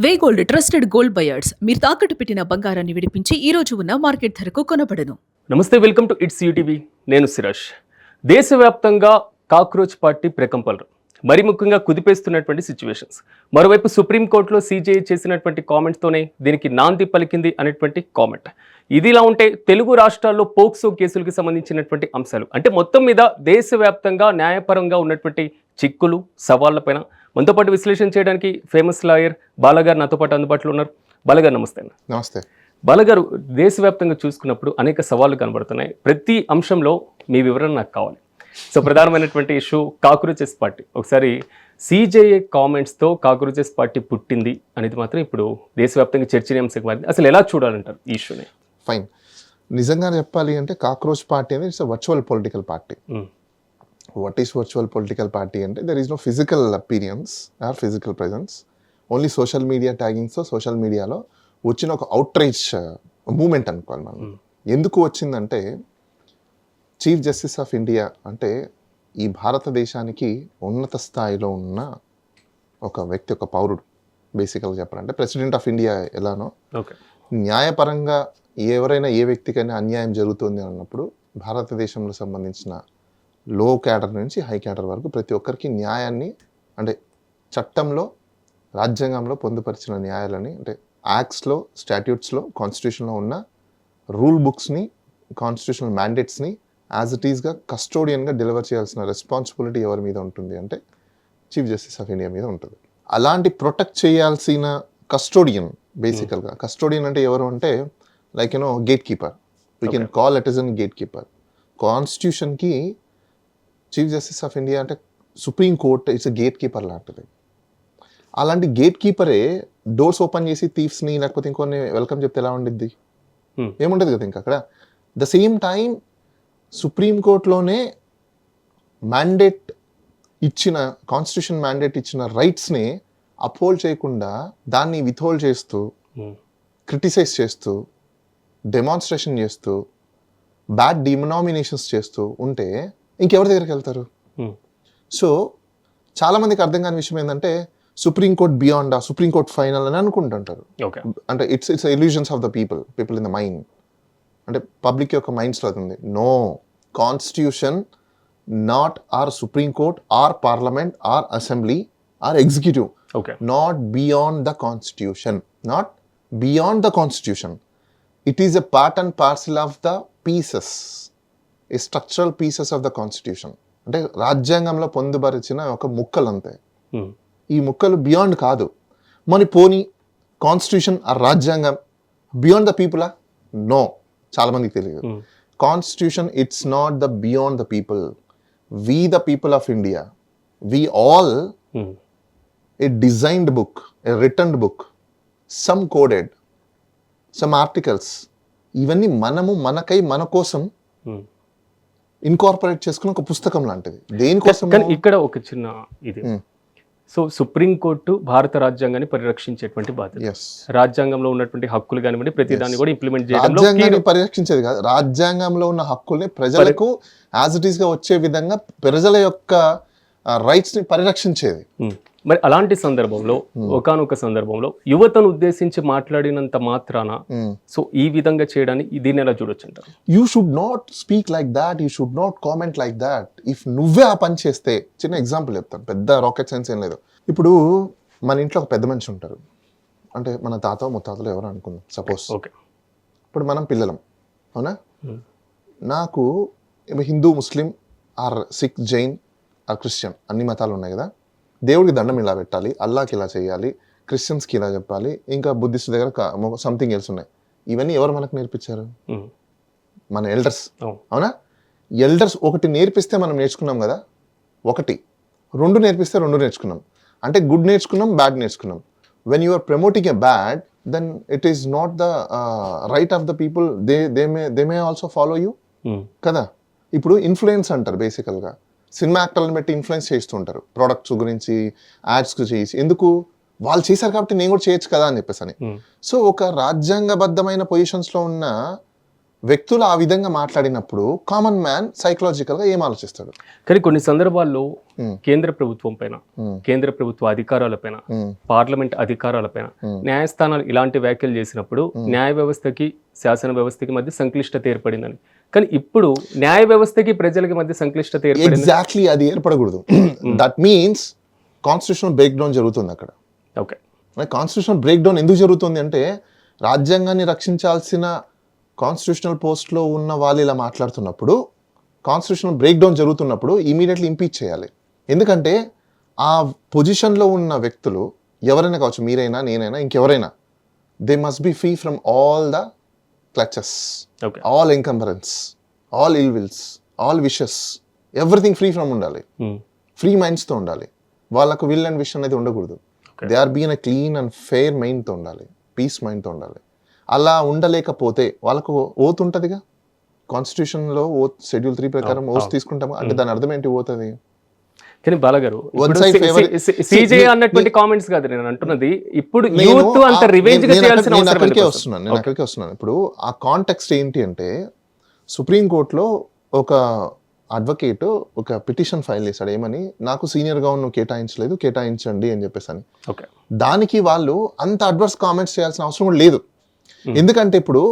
వేగోల్డ్ trusted gold buyers మీరు తాకట్టు పెట్టిన బంగారాన్ని విడిపించి ఈ రోజు ఉన్న మార్కెట్ ధరకు కొనబడను. నమస్తే, వెల్కమ్ టు ఇట్స్ యూటీవీ. నేను సిరాష్. దేశవ్యాప్తంగా కాక్రోచ్ పార్టీ ప్రకంపనలు మరి ముఖ్యంగా కుదిపేస్తున్నటువంటి సిచ్యువేషన్స్. మరోవైపు సుప్రీంకోర్టులో సీజేఐ చేసినటువంటి కామెంట్స్తోనే దీనికి నాంది పలికింది అనేటువంటి కామెంట్. ఇదిలా ఉంటే తెలుగు రాష్ట్రాల్లో పోక్సో కేసులకు సంబంధించినటువంటి అంశాలు అంటే మొత్తం మీద దేశవ్యాప్తంగా న్యాయపరంగా ఉన్నటువంటి చిక్కులు సవాళ్లపైన మనతో పాటు విశ్లేషణ చేయడానికి ఫేమస్ లాయర్ బాలగారు నాతో పాటు అందుబాటులో ఉన్నారు. బాలగారు నమస్తే. నమస్తే బాలగారు, దేశవ్యాప్తంగా చూసుకున్నప్పుడు అనేక సవాళ్లు కనబడుతున్నాయి. ప్రతి అంశంలో మీ వివరణ నాకు కావాలి. సో ప్రధానమైనటువంటి ఇష్యూ కాక్రోచెస్ పార్టీ. ఒకసారి సీజేఏ కామెంట్స్తో కాక్రోచెస్ పార్టీ పుట్టింది అనేది మాత్రం ఇప్పుడు దేశవ్యాప్తంగా చర్చనీయాంశంగా మారింది. అసలు ఎలా చూడాలంటారు ఈ ఇష్యూని? ఫైన్. నిజంగా చెప్పాలి అంటే కాక్రోచ్ పార్టీ అనేది it's virtual political party. What is virtual political party అంటే there is no physical appearance or physical presence, only social media ట్యాగింగ్స్తో సోషల్ మీడియాలో వచ్చిన ఒక అవుట్రీచ్ మూమెంట్ అనుకోవాలి మనం. ఎందుకు వచ్చిందంటే చీఫ్ జస్టిస్ ఆఫ్ ఇండియా అంటే ఈ భారతదేశానికి ఉన్నత స్థాయిలో ఉన్న ఒక వ్యక్తి, ఒక పౌరుడు. బేసికల్గా చెప్పాలంటే ప్రెసిడెంట్ ఆఫ్ ఇండియా ఎలానో న్యాయపరంగా ఎవరైనా ఏ వ్యక్తికైనా అన్యాయం జరుగుతుంది అన్నప్పుడు భారతదేశంలో సంబంధించిన లో క్యాడర్ నుంచి హై క్యాడర్ వరకు ప్రతి ఒక్కరికి న్యాయాన్ని అంటే చట్టంలో రాజ్యాంగంలో పొందుపరిచిన న్యాయాలని అంటే యాక్ట్స్లో, స్టాట్యూట్స్లో, కాన్స్టిట్యూషన్లో ఉన్న రూల్ బుక్స్ని, కాన్స్టిట్యూషనల్ మ్యాండేట్స్ని యాజ్ ఇట్ ఈస్గా కస్టోడియన్గా డెలివర్ చేయాల్సిన రెస్పాన్సిబిలిటీ ఎవరి మీద ఉంటుంది అంటే చీఫ్ జస్టిస్ ఆఫ్ ఇండియా మీద ఉంటుంది. అలాంటి ప్రొటెక్ట్ చేయాల్సిన కస్టోడియన్, బేసికల్గా కస్టోడియన్ అంటే ఎవరు అంటే like gatekeeper. We can call it is an gatekeeper. కాన్స్టిట్యూషన్కి చీఫ్ జస్టిస్ ఆఫ్ ఇండియా అంటే supreme court it's gatekeeper లాంటిది. అలాంటి గేట్ కీపరే డోర్స్ ఓపెన్ చేసి థీఫ్స్ని లేకపోతే ఇంకొన్ని వెల్కమ్ చెప్తే ఎలా ఉండిద్ది? ఏముంటుంది కదా ఇంకా అక్కడ. ద సేమ్ టైం సుప్రీంకోర్టులోనే మ్యాండేట్ ఇచ్చిన, కాన్స్టిట్యూషన్ మ్యాండేట్ ఇచ్చిన రైట్స్ని అప్హోల్డ్ చేయకుండా దాన్ని విత్హోల్డ్ చేస్తూ, క్రిటిసైజ్ చేస్తూ, డెమాన్స్ట్రేషన్ చేస్తూ, బ్యాడ్ డినామినేషన్స్ చేస్తూ ఉంటే ఇంకెవరి దగ్గరికి వెళ్తారు? సో చాలామందికి అర్థం కాని విషయం ఏంటంటే సుప్రీంకోర్ట్ బియాండ్, సుప్రీంకోర్ట్ ఫైనల్ అని అనుకుంటుంటారు. అంటే it's illusions of the people in the mind. అంటే పబ్లిక్ యొక్క మైండ్స్లో అవుతుంది. No, constitution not or supreme court or parliament or assembly or executive, not beyond the constitution, not beyond the constitution. It is a part and parcel of the pieces, ఈ structural pieces of the constitution. అంటే రాజ్యాంగంలో పొందుపరిచిన ఒక ముక్కలు అంతే. ఈ ముక్కలు beyond కాదు. మరి పోనీ కాన్స్టిట్యూషన్ ఆ రాజ్యాంగం బియాండ్ ద పీపులా? నో, చాలా మందికి తెలియదు. Constitution it's not the beyond the people. We the people of India, we all a designed book, a written book, some coded, some articles, ఇవన్నీ మనము మనకై మన కోసం ఇన్కార్పొరేట్ చేసుకున్న ఒక పుస్తకం లాంటిది. దేనికోసం? ఇక్కడ ఒక చిన్న ఇది, సో సుప్రీంకోర్టు భారత రాజ్యాంగాన్ని పరిరక్షించేటువంటి బాధ్యత, రాజ్యాంగంలో ఉన్నటువంటి హక్కులు కానివ్వండి ప్రతి దాన్ని కూడా ఇంప్లిమెంట్ చేయడంలో రాజ్యాంగాన్ని పరిరక్షించేది కాదు, రాజ్యాంగంలో ఉన్న హక్కుల్ని ప్రజలకు యాజ్ ఇట్ ఈస్ గా వచ్చే విధంగా ప్రజల యొక్క రైట్స్ ని పరిరక్షించేది. మరి అలాంటి సందర్భంలో ఒకానొక సందర్భంలో యువతను ఉద్దేశించి మాట్లాడినంత మాత్రాన సో ఈ విధంగా చేయడానికి దీన్ని ఎలా చూడొచ్చు అంటారు? You should not speak like that, you should not comment like that. If నువ్వే ఆ పని చేస్తే, చిన్న ఎగ్జాంపుల్ చెప్తాను, పెద్ద రాకెట్ సైన్స్ ఏం లేదు. ఇప్పుడు మన ఇంట్లో ఒక పెద్ద మనిషి ఉంటారు, అంటే మన తాత ముత్తాతలు ఎవరు అనుకుందాం సపోజ్. ఇప్పుడు మనం పిల్లలం, అవునా? నాకు Hindu, Muslim or Sikh, Jain or Christian, అన్ని మతాలు ఉన్నాయి కదా. దేవుడికి దండం ఇలా పెట్టాలి, అల్లాకి ఇలా చేయాలి, క్రిస్టియన్స్కి ఇలా చెప్పాలి, ఇంకా బుద్ధిస్ట్ దగ్గర సంథింగ్ ఎల్స్ ఉన్నాయి. ఇవన్నీ ఎవరు మనకు నేర్పించారు? మన ఎల్డర్స్, అవునా? ఎల్డర్స్ ఒకటి నేర్పిస్తే మనం నేర్చుకున్నాం కదా, ఒకటి. రెండు నేర్పిస్తే రెండు నేర్చుకున్నాం. అంటే గుడ్ నేర్చుకున్నాం, బ్యాడ్ నేర్చుకున్నాం. When you are promoting a bad, then it is not the right of the people, they may also follow you కదా. ఇప్పుడు ఇన్ఫ్లుయెన్స్ అంటారు బేసికల్గా, సినిమా యాక్టర్లను బట్టి ఇన్ఫ్లుయెన్స్ చేస్తుంటారు ప్రోడక్ట్స్ గురించి, యాడ్స్ చేసి. ఎందుకు? వాళ్ళు చేశారు కాబట్టి నేను కూడా చేయొచ్చు కదా అని చెప్పేసి అని. సో ఒక రాజ్యాంగబద్ధమైన పొజిషన్స్లో ఉన్న వ్యక్తులు ఆ విధంగా మాట్లాడినప్పుడు కామన్ మ్యాన్ సైకలాజికల్గా ఏం ఆలోచిస్తాడు? కానీ కొన్ని సందర్భాల్లో Hmm. కేంద్ర ప్రభుత్వం పైన, Hmm. కేంద్ర ప్రభుత్వ అధికారాలపైన, Hmm. పార్లమెంట్ అధికారాలపైన Hmm. న్యాయస్థానాలు ఇలాంటి వ్యాఖ్యలు చేసినప్పుడు న్యాయ వ్యవస్థకి శాసన వ్యవస్థకి మధ్య సంక్లిష్టత ఏర్పడిందని. కానీ ఇప్పుడు న్యాయ వ్యవస్థకి ప్రజలకి మధ్య సంక్లిష్టత ఏర్పడింది. ఎగ్జాక్ట్లీ అది ఏర్పడకూడదు. That means constitutional break down జరుగుతుంది అక్కడ. ఓకే, కాన్స్టిట్యూషనల్ బ్రేక్ డౌన్ ఎందుకు జరుగుతుంది అంటే రాజ్యాంగాన్ని రక్షించాల్సిన కాన్స్టిట్యూషనల్ పోస్ట్లో ఉన్న వాళ్ళు ఇలా మాట్లాడుతున్నప్పుడు, కాన్స్టిట్యూషనల్ బ్రేక్ డౌన్ జరుగుతున్నప్పుడు ఇమీడియట్లీ ఇంపీచ్ చేయాలి. ఎందుకంటే ఆ పొజిషన్లో ఉన్న వ్యక్తులు ఎవరైనా కావచ్చు, మీరైనా నేనైనా ఇంకెవరైనా, they must be free from all the clutches, okay, all encumbrance, all ill wills, all wishes, everything free from ఉండాలి. ఫ్రీ మైండ్స్తో ఉండాలి. వాళ్ళకు విల్ అండ్ విష్ అనేది ఉండకూడదు. Okay. They are been a clean and fair మైండ్తో ఉండాలి, piece మైండ్తో ఉండాలి. అలా ఉండలేకపోతే వాళ్ళకు ఓత్ ఉంటుందిగా, కాన్స్టిట్యూషన్లో ఓత్ షెడ్యూల్ 3 ప్రకారం ఓత్ తీసుకుంటాము అంటే దాని అర్థం ఏంటి? ఓత్ అది. కానీ బాలగారు One side favor- సీజే అన్నటువంటి కామెంట్స్ కాదు నేను అంటున్నది. ఇప్పుడు నేను యూత్ అంత రివెంజ్ గా చేయాల్సిన నేను అవసరం అక్కడికే ఎందుకు వస్తున్నాను. నేను అక్కడికే వస్తున్నాను. ఇప్పుడు ఆ కాంటెక్స్ట్ ఏంటి అంటే, సుప్రీంకోర్టులో ఒక అడ్వకేట్ ఒక పిటిషన్ ఫైల్ చేశాడు. ఏమని? నాకు సీనియర్గా ఉన్న కేటాయించలేదు, కేటాయించండి అని చెప్పేసి అని. ఓకే, దానికి వాళ్ళు అంత అడ్వర్స్ కామెంట్స్ చేయాల్సిన అవసరం కూడా లేదు. ఎందుకంటే ఇప్పుడు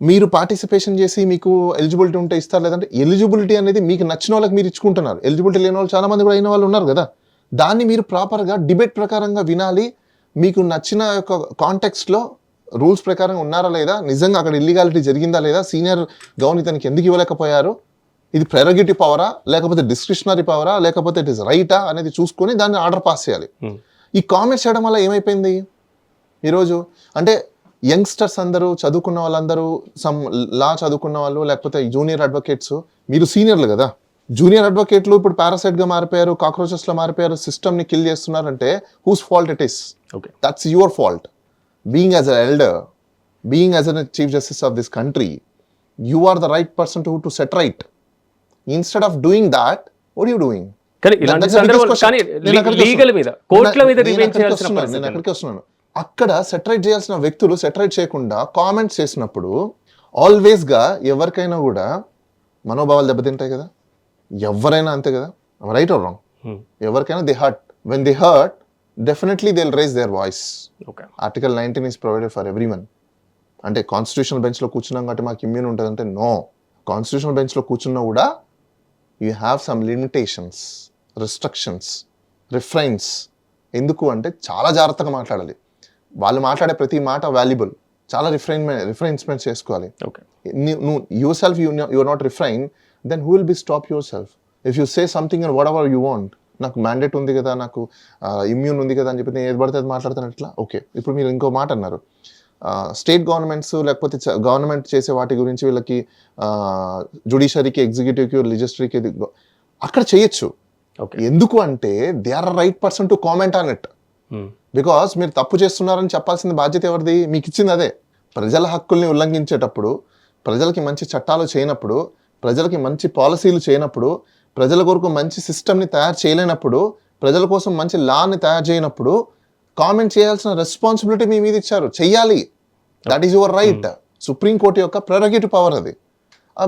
మీరు పార్టిసిపేషన్ చేసి మీకు ఎలిజిబిలిటీ ఉంటే ఇస్తారు, లేదంటే ఎలిజిబిలిటీ అనేది మీకు నచ్చిన వాళ్ళకి మీరు ఇచ్చుకుంటున్నారు. ఎలిజిబిలిటీ లేని వాళ్ళు చాలా మంది కూడా అయిన వాళ్ళు ఉన్నారు కదా. దాన్ని మీరు ప్రాపర్గా డిబేట్ ప్రకారంగా వినాలి. మీకు నచ్చిన యొక్క కాంటెక్స్ట్లో రూల్స్ ప్రకారం ఉన్నారా లేదా, నిజంగా అక్కడ ఇల్లీగాలిటీ జరిగిందా లేదా, సీనియర్ గవర్నర్ ఇతనికి ఎందుకు ఇవ్వలేకపోయారు, ఇది ప్రెరగేటివ్ పవరా లేకపోతే డిస్క్రిషనరీ పవరా లేకపోతే ఇట్ ఇస్ రైటా అనేది చూసుకొని దాన్ని ఆర్డర్ పాస్ చేయాలి. ఈ కామెంట్స్ చేయడం వల్ల ఏమైపోయింది ఈరోజు అంటే, యంగ్స్టర్స్ అందరూ చదువుకున్న వాళ్ళందరూ సమ్ లా చదువుకున్న వాళ్ళు లేకపోతే జూనియర్ అడ్వకేట్స్, మీరు సీనియర్లు కదా, జూనియర్ అడ్వకేట్లు ఇప్పుడు పారాసైట్గా మారిపోయారు, కాక్రోచెస్లో మారిపోయారు, సిస్టమ్ని కిల్ చేస్తున్నారంటే whose fault it is? Okay, that's your fault. Being as a elder, being as a chief justice of this country, you are the right person to set right. Instead of doing that, what you doing? కానీ ఇలాంటి సందర్భాలు కానీ legal మీద, కోర్టుల మీద revenge చేయాల్సిన నేను పరిస్థితి. అక్కడికి వస్తున్నాను. అక్కడ సెటరైట్ చేయాల్సిన వ్యక్తులు సెటరైట్ చేయకుండా కామెంట్స్ చేసినప్పుడు ఆల్వేస్గా ఎవరికైనా కూడా మనోభావాలు దెబ్బతింటాయి కదా. ఎవరైనా అంతే కదా, రైట్ ఆర్ రాంగ్. ఎవరికైనా they hurt. When they hurt, definitely they will raise their voice. Okay, article 19 is provided for everyone. అంటే కాన్స్టిట్యూషనల్ బెంచ్లో కూర్చున్నాం కాబట్టి మాకు ఇమ్యూన్ ఉంటుంది అంటే నో. కాన్స్టిట్యూషనల్ బెంచ్లో కూర్చున్నా కూడా you have some limitations, restrictions, refrains. ఎందుకు అంటే చాలా జాగ్రత్తగా మాట్లాడాలి. వాళ్ళు మాట్లాడే ప్రతి మాట వాల్యుబుల్. చాలా రిఫరెన్స్మెంట్ చేసుకోవాలి. ఓకే, నువ్వు yourself you are not refrain, then who will be stop yourself? If you say something and whatever you want, నాకు మ్యాండేట్ ఉంది కదా, నాకు ఇమ్యూన్ ఉంది కదా అని చెప్పి నేను ఏది పడితే అది మాట్లాడతాను ఎట్లా? ఓకే, ఇప్పుడు మీరు ఇంకో మాట అన్నారు, స్టేట్ గవర్నమెంట్స్ లేకపోతే గవర్నమెంట్ చేసే వాటి గురించి వీళ్ళకి జుడిషియరీకి, ఎగ్జిక్యూటివ్కి, లెజిస్లేచర్కి అక్కడ చేయొచ్చు. ఓకే, ఎందుకు అంటే they are right person to comment on it. Because మీరు తప్పు చేస్తున్నారని చెప్పాల్సిన బాధ్యత ఎవరిది? మీకు ఇచ్చింది అదే. ప్రజల హక్కుల్ని ఉల్లంఘించేటప్పుడు, ప్రజలకి మంచి చట్టాలు చేయనప్పుడు, ప్రజలకి మంచి పాలసీలు చేయనప్పుడు, ప్రజల కొరకు మంచి సిస్టమ్ని తయారు చేయలేనప్పుడు, ప్రజల కోసం మంచి లాని తయారు చేయనప్పుడు కామెంట్ చేయాల్సిన రెస్పాన్సిబిలిటీ మీ మీద ఇచ్చారు, చెయ్యాలి. That is your right. Supreme court యొక్క ప్రెరగేటివ్ పవర్ అది.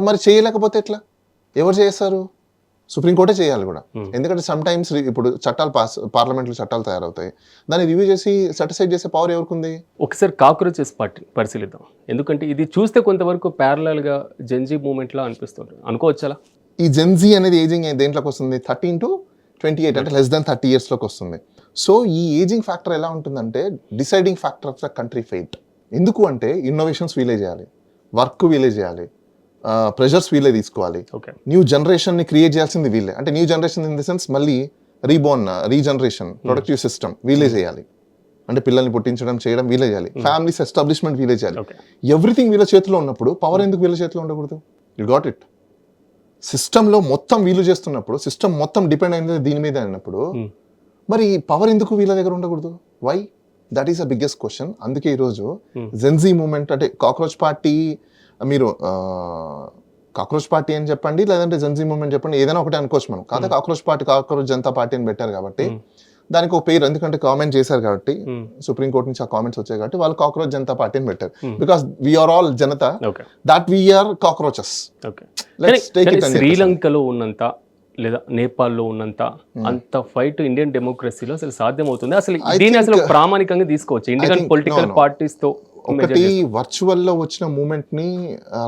మరి చేయలేకపోతే ఎట్లా? ఎవరు చేస్తారు? సుప్రీంకోర్టే చేయాలి కూడా. ఎందుకంటే సమ్ టైమ్స్ ఇప్పుడు చట్టాలు పార్లమెంట్లో చట్టాలు తయారవుతాయి, దాన్ని రివ్యూ చేసి సర్టిసైడ్ చేసే పవర్ ఎవరికి ఉంది? ఒకసారి కాక్రోచెస్ పార్టీ పరిశీలిద్దాం. ఎందుకంటే ఇది చూస్తే కొంతవరకు ప్యారలల్ గా జెన్జీ మూవ్మెంట్ లా అనిపిస్తుంది, అనుకోవచ్చా? ఈ జెన్జీ అనేది ఏజింగ్ దేంట్లోకి వస్తుంది? 13 to 28 అంటే లెస్ దాన్ 30 yearsలోకి వస్తుంది. సో ఈ ఏజింగ్ ఫ్యాక్టర్ ఎలా ఉంటుందంటే deciding factor of the country faith. ఎందుకు అంటే ఇన్నోవేషన్స్ వీలే చేయాలి, వర్క్ వీలే చేయాలి, ప్రెషర్స్ వీలే తీసుకోవాలి, న్యూ జనరేషన్ని క్రియేట్ చేయాల్సింది వీళ్ళే. అంటే new generation in the sense మళ్ళీ రీజనరేషన్, ప్రొడక్టివ్ సిస్టమ్ వీలే చేయాలి. అంటే పిల్లల్ని పుట్టించడం, చేయడం వీలే చేయాలి, ఫ్యామిలీస్ ఎస్టాబ్లిష్మెంట్ వీలే చేయాలి. ఎవ్రీథింగ్ వీళ్ళ చేతిలో ఉన్నప్పుడు పవర్ ఎందుకు వీళ్ళ చేతిలో ఉండకూడదు? You got it. సిస్టంలో మొత్తం వీళ్ళు చేస్తున్నప్పుడు, సిస్టమ్ మొత్తం డిపెండ్ అయింది దీని మీద అయినప్పుడు మరి పవర్ ఎందుకు వీళ్ళ దగ్గర ఉండకూడదు? Why? That is a biggest question. అందుకే ఈరోజు జెన్జీ మూమెంట్ అంటే కాక్రోచ్ పార్టీ, మీరు కాక్రోచ్ పార్టీ అని చెప్పండి, లేదంటే జెన్జీ మూమెంట్ చెప్పండి, ఏదైనా ఒకటే అనుకోవచ్చు మనం. కాదా cockroach party, cockroach Janata party అని పెట్టారు కాబట్టి దానికి ఒక పేరు, ఎందుకంటే కామెంట్ చేశారు కాబట్టి, సుప్రీంకోర్టు నుంచి ఆ కామెంట్స్ వచ్చాయి కాబట్టి వాళ్ళు కాక్రోచ్ జనతా పార్టీని పెట్టారు. Because we are all Janata, that we are cockroaches. శ్రీలంకలో ఉన్నంత లేదా నేపాల్లో ఉన్నంత అంత ఫైట్ ఇండియన్ డెమోక్రసీలో అసలు సాధ్యం అవుతుంది? అసలు దీన్ని అసలు ప్రామాణికంగా తీసుకోవచ్చు ఇండియన్ పొలిటికల్ పార్టీస్ తో? ఒకటి, వర్చువల్ లో వచ్చిన మూమెంట్ ని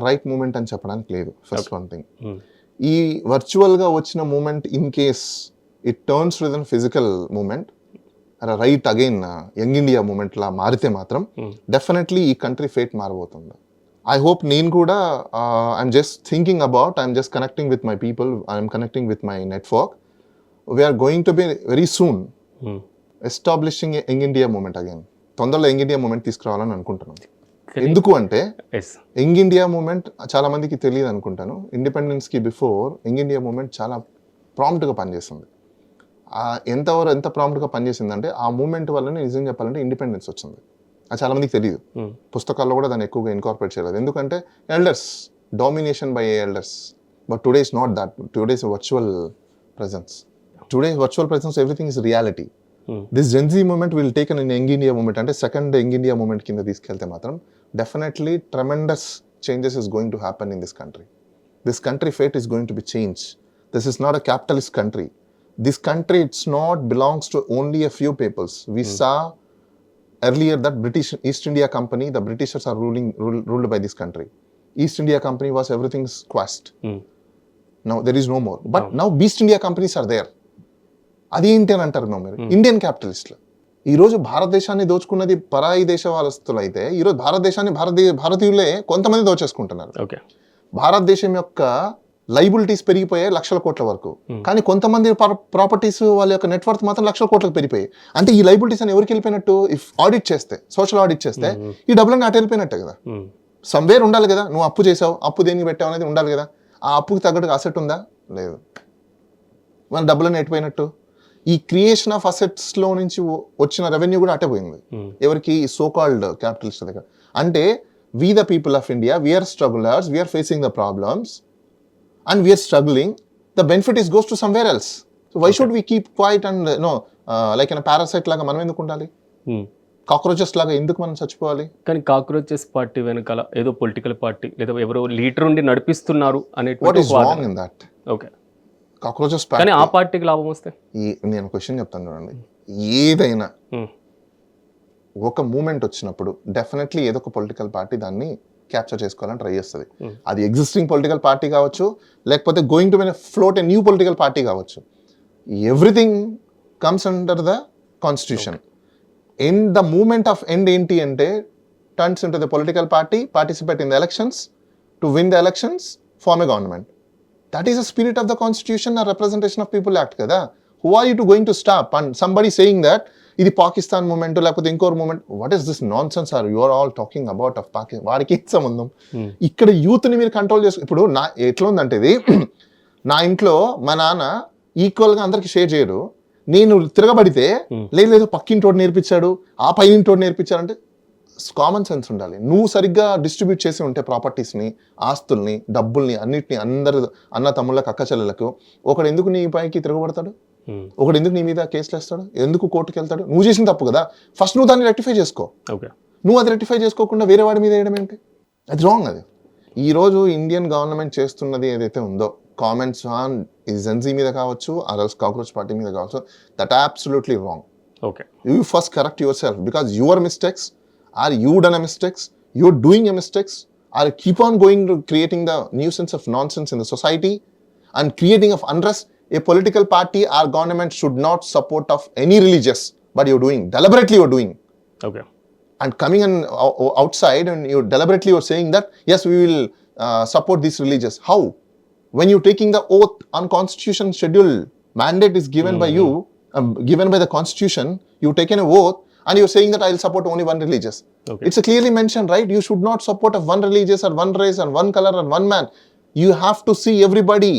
రైట్ మూమెంట్ అని చెప్పడానికి లేదు. ఫస్ట్ వన్ థింగ్, ఈ వర్చువల్ గా వచ్చిన movement in case it turns with an physical movement, right again young India movement లా మారితే మాత్రం డెఫినెట్లీ ఈ కంట్రీ ఫేట్ మారబోతుంది. I hope నేను కూడా I'm just thinking about, I'm just connecting with my people, I'm connecting with my network. We are going to be very soon establishing a Young India movement again. తొందరలో young India moment తీసుకురావాలని అనుకుంటున్నాను. ఎందుకు అంటే young India moment చాలా మందికి తెలియదు అనుకుంటాను. ఇండిపెండెన్స్కి before young India moment చాలా ప్రాంప్ట్గా పనిచేస్తుంది. ఎంత ప్రాంప్ట్గా పనిచేసిందంటే ఆ మూమెంట్ వల్లనే నిజం చెప్పాలంటే ఇండిపెండెన్స్ వచ్చింది. అది చాలా మందికి తెలియదు. పుస్తకాల్లో కూడా దాన్ని ఎక్కువగా ఇన్కార్పొరేట్ చేయలేదు. ఎందుకంటే elders, domination by elders. But today is not that. Today is virtual presence. Today virtual presence, everything is reality. This Gen Z moment will taken in young India moment, అంటే సెకండ్ యంగ్ ఇండియా మూమెంట్ కింద తీసుకెళ్తే మాత్రం definitely tremendous changes is going to happen in this country. This country fate is going to be changed. This is not a capitalist country. This country, it's not belongs to only a few peoples. We saw earlier that British East India Company, the Britishers are ruled by this country. East India Company was everything squashed. Now there is no more. But now East India companies are there. అది ఏంటి అని అంటారు మీరు, Indian క్యాపిటలిస్టులు. ఈరోజు భారతదేశాన్ని దోచుకున్నది పరాయి దేశవాసులు అయితే, ఈరోజు భారతదేశాన్ని భారతీయులే కొంతమంది దోచేసుకుంటున్నారు. భారతదేశం యొక్క లైబిలిటీస్ పెరిగిపోయాయి లక్షల కోట్ల వరకు, కానీ కొంతమంది ప్రాపర్టీస్ వాళ్ళ యొక్క నెట్వర్క్ మాత్రం లక్షల కోట్లకు పెరిగిపోయాయి. అంటే ఈ లైబిలిటీస్ అని ఎవరికి వెళ్ళిపోయినట్టు? ఇఫ్ ఆడిట్ చేస్తే, సోషల్ ఆడిట్ చేస్తే ఈ డబ్బులన్నీ అటు వెళ్ళిపోయినట్టే కదా. సమ్వేర్ ఉండాలి కదా, నువ్వు అప్పు చేసావు, అప్పు దేనికి పెట్టావు అనేది ఉండాలి కదా. ఆ అప్పుకి తగ్గట్టుగా అసెట్ ఉందా? లేదు. మన డబ్బులన్నీ ఎట్టిపోయినట్టు. ఈ క్రియేషన్ ఆఫ్ అసెట్స్ లో నుంచి వచ్చిన రెవెన్యూ కూడా అటే పోయింది. ఎవరికి? సో కాల్డ్ క్యాపిటలిస్ట్ దగ్గర. అంటే we the people of India, we are strugglers, we are facing the problems and we are struggling. The benefit is goes to somewhere else. So why should we keep quiet and like in a parasite laga మనం ఎందుకు ఉండాలి? Cockroaches లాగా ఎందుకు మనం చచ్చిపోవాలి? కానీ cockroaches party వెనకాల ఏదో పొలిటికల్ పార్టీ లేదా ఎవరో లీడర్ ఉండి నడిపిస్తున్నారు అనేటువంటి what is wrong in that? Okay, cockroaches కానీ ఆ పార్టీకి లాభం వస్తే, నేను క్వశ్చన్ చెప్తాను చూడండి. ఏదైనా ఒక మూమెంట్ వచ్చినప్పుడు డెఫినెట్లీ ఏదో ఒక పొలిటికల్ పార్టీ దాన్ని క్యాప్చర్ చేసుకోవాలని ట్రై చేస్తుంది. అది ఎగ్జిస్టింగ్ పొలిటికల్ పార్టీ కావచ్చు, లేకపోతే going to float a new political party కావచ్చు. Everything comes under the constitution. End the movement of end ఏంటి అంటే turns into the political party, participate in the elections, to win the elections, form a government. That is the spirit of the constitution or representation of people act కదా. Who are you to going to stop and somebody saying that ఇది Pakistan moment లేకపోతే ఇంకోరు moment? What is this nonsense are you are all talking about of Pakistan? వాడికి ఏం సంబంధం? ఇక్కడ యూత్ని మీరు కంట్రోల్ చేసుకో. ఇప్పుడు నా ఎట్లా ఉందంటే ఇది, నా ఇంట్లో మా నాన్న ఈక్వల్గా అందరికి షేర్ చేయడు. నేను తిరగబడితే లేదు పక్కింటోడు నేర్పించాడు, ఆ పైనింటోడు నేర్పించాడు అంటే కామన్ సెన్స్ ఉండాలి. నువ్వు సరిగ్గా డిస్ట్రిబ్యూట్ చేసి ఉంటే ప్రాపర్టీస్ని, ఆస్తుల్ని, డబ్బుల్ని, అన్నిటిని అందరు అన్న తమ్ముళ్ళకి, అక్క చెల్లెలకు, ఒకడు ఎందుకు నీ పైకి తిరగబడతాడు? ఒకడు ఎందుకు నీ మీద కేసులు వేస్తాడు? ఎందుకు కోర్టుకు వెళ్తాడు? నువ్వు చేసిన తప్పు కదా, ఫస్ట్ నువ్వు దాన్ని రెక్టిఫై చేసుకో. నువ్వు అది రెక్టిఫై చేసుకోకుండా వేరే వాడి మీద వేయడం ఏంటి? అది రాంగ్. అది ఈరోజు ఇండియన్ గవర్నమెంట్ చేస్తున్నది ఏదైతే ఉందో, కామెంట్స్ ఆన్ ఈ జెన్జీ మీద కావచ్చు, ఆర్ఎల్స్ కాక్రోచ్ పార్టీ మీద కావచ్చు, that absolutely wrong. You first correct yourself, because your mistakes are you done a mistakes, you're doing a mistakes, or keep on going to creating the nuisance of nonsense in the society and creating of unrest. A political party or government should not support of any religious, but you're doing, deliberately you're doing. Okay. And coming and outside and you deliberately you're saying that, yes, we will support these religious. How? When you're taking the oath on constitution schedule, mandate is given by you, given by the constitution, you've taken an oath, and you're saying that I'll support only one religious. Okay. It's clearly mentioned, right? You should not support of one religious or one race or one color or one man. You have to see everybody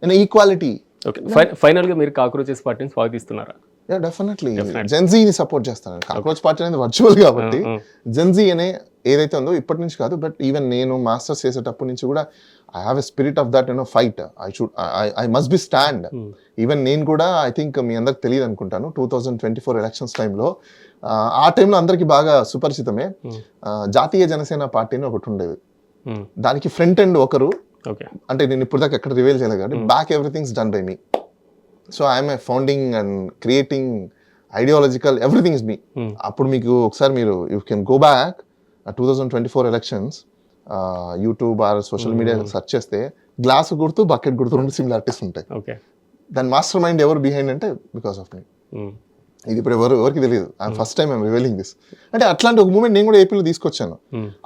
in equality. Okay. Final గా మీరు cockroaches పార్టీని స్వాగతిస్తున్నారా? Yeah, definitely. జెన్జీని support చేస్తాను. Cockroach party అనేది virtual కాబట్టి Gen Z అనే ఏదైతే ఉందో ఇప్పటి నుంచి కాదు, బట్ ఈవెన్ నేను మాస్టర్స్ చేసేటప్పటి నుంచి కూడా I have a spirit of that fight. I must be stand. Even నేను కూడా ఐ థింక్ మీ అందరికి తెలియదు అనుకుంటాను, 2024 ఎలక్షన్స్ టైంలో, ఆ టైంలో అందరికీ బాగా సుపరిచితమే, జాతీయ జనసేన పార్టీ అని ఒకటి ఉండేది. దానికి ఫ్రంట్ ఎండ్ ఒకరు, అంటే నేను ఇప్పుడు దాకా ఎక్కడ రివీల్ చేయలేదు కాబట్టి back everything's done by me. So I'm a founding and creating ideological everything is me. అప్పుడు మీకు ఒకసారి మీరు you can go back 2024 elections YouTube or social media search చేస్తే గ్లాస్ గుర్తు బకెట్ గుర్తు 2 సిమిలారిటీస్ ఉంటాయి. దాని మాస్టర్ మైండ్ ఎవరు బిహైండ్ అంటే బికాస్ ఆఫ్ మీ. ఇది ఇప్పుడు ఎవరికి తెలియదు. First time I'm revealing this. అంటే అట్లాంటి ఒక మూమెంట్ నేను కూడా ఏపీలో తీసుకొచ్చాను.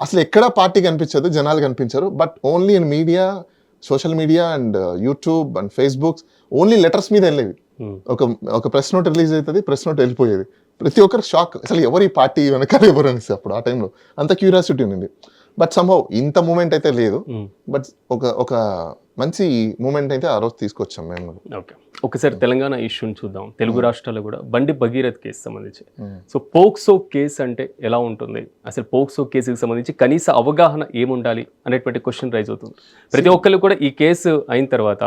అసలు ఎక్కడ పార్టీ కనిపించదు, జనాలు కనిపించరు, but only in media, social media and YouTube and Facebook only letters మీద వెళ్ళేవి. ఒక ప్రెస్ నోట్ రిలీజ్ అవుతుంది, ప్రెస్ నోట్ వెళ్ళిపోయేది. ప్రతి ఒక్కరు షాక్, అసలు ఎవరు ఈ పార్టీ వెనకాల ఎవరు అనేసి. అప్పుడు ఆ టైంలో అంత క్యూరియాసిటీ ఉంది. బట్ సమ్హౌ ఇంత మూమెంట్ అయితే లేదు, బట్ ఒక మంచి మూమెంట్ అయితే ఆ రోజు తీసుకొచ్చాం మేము. ఓకే, ఒకసారి తెలంగాణ ఇష్యూని చూద్దాం. తెలుగు రాష్ట్రాల్లో కూడా బండి భగీరథ్ కేసు సంబంధించి, సో పోక్సో కేసు అంటే ఎలా ఉంటుంది, అసలు పోక్సో కేసుకి సంబంధించి కనీస అవగాహన ఏముండాలి అనేటువంటి క్వశ్చన్ రైజ్ అవుతుంది. ప్రతి ఒక్కరు కూడా ఈ కేసు అయిన తర్వాత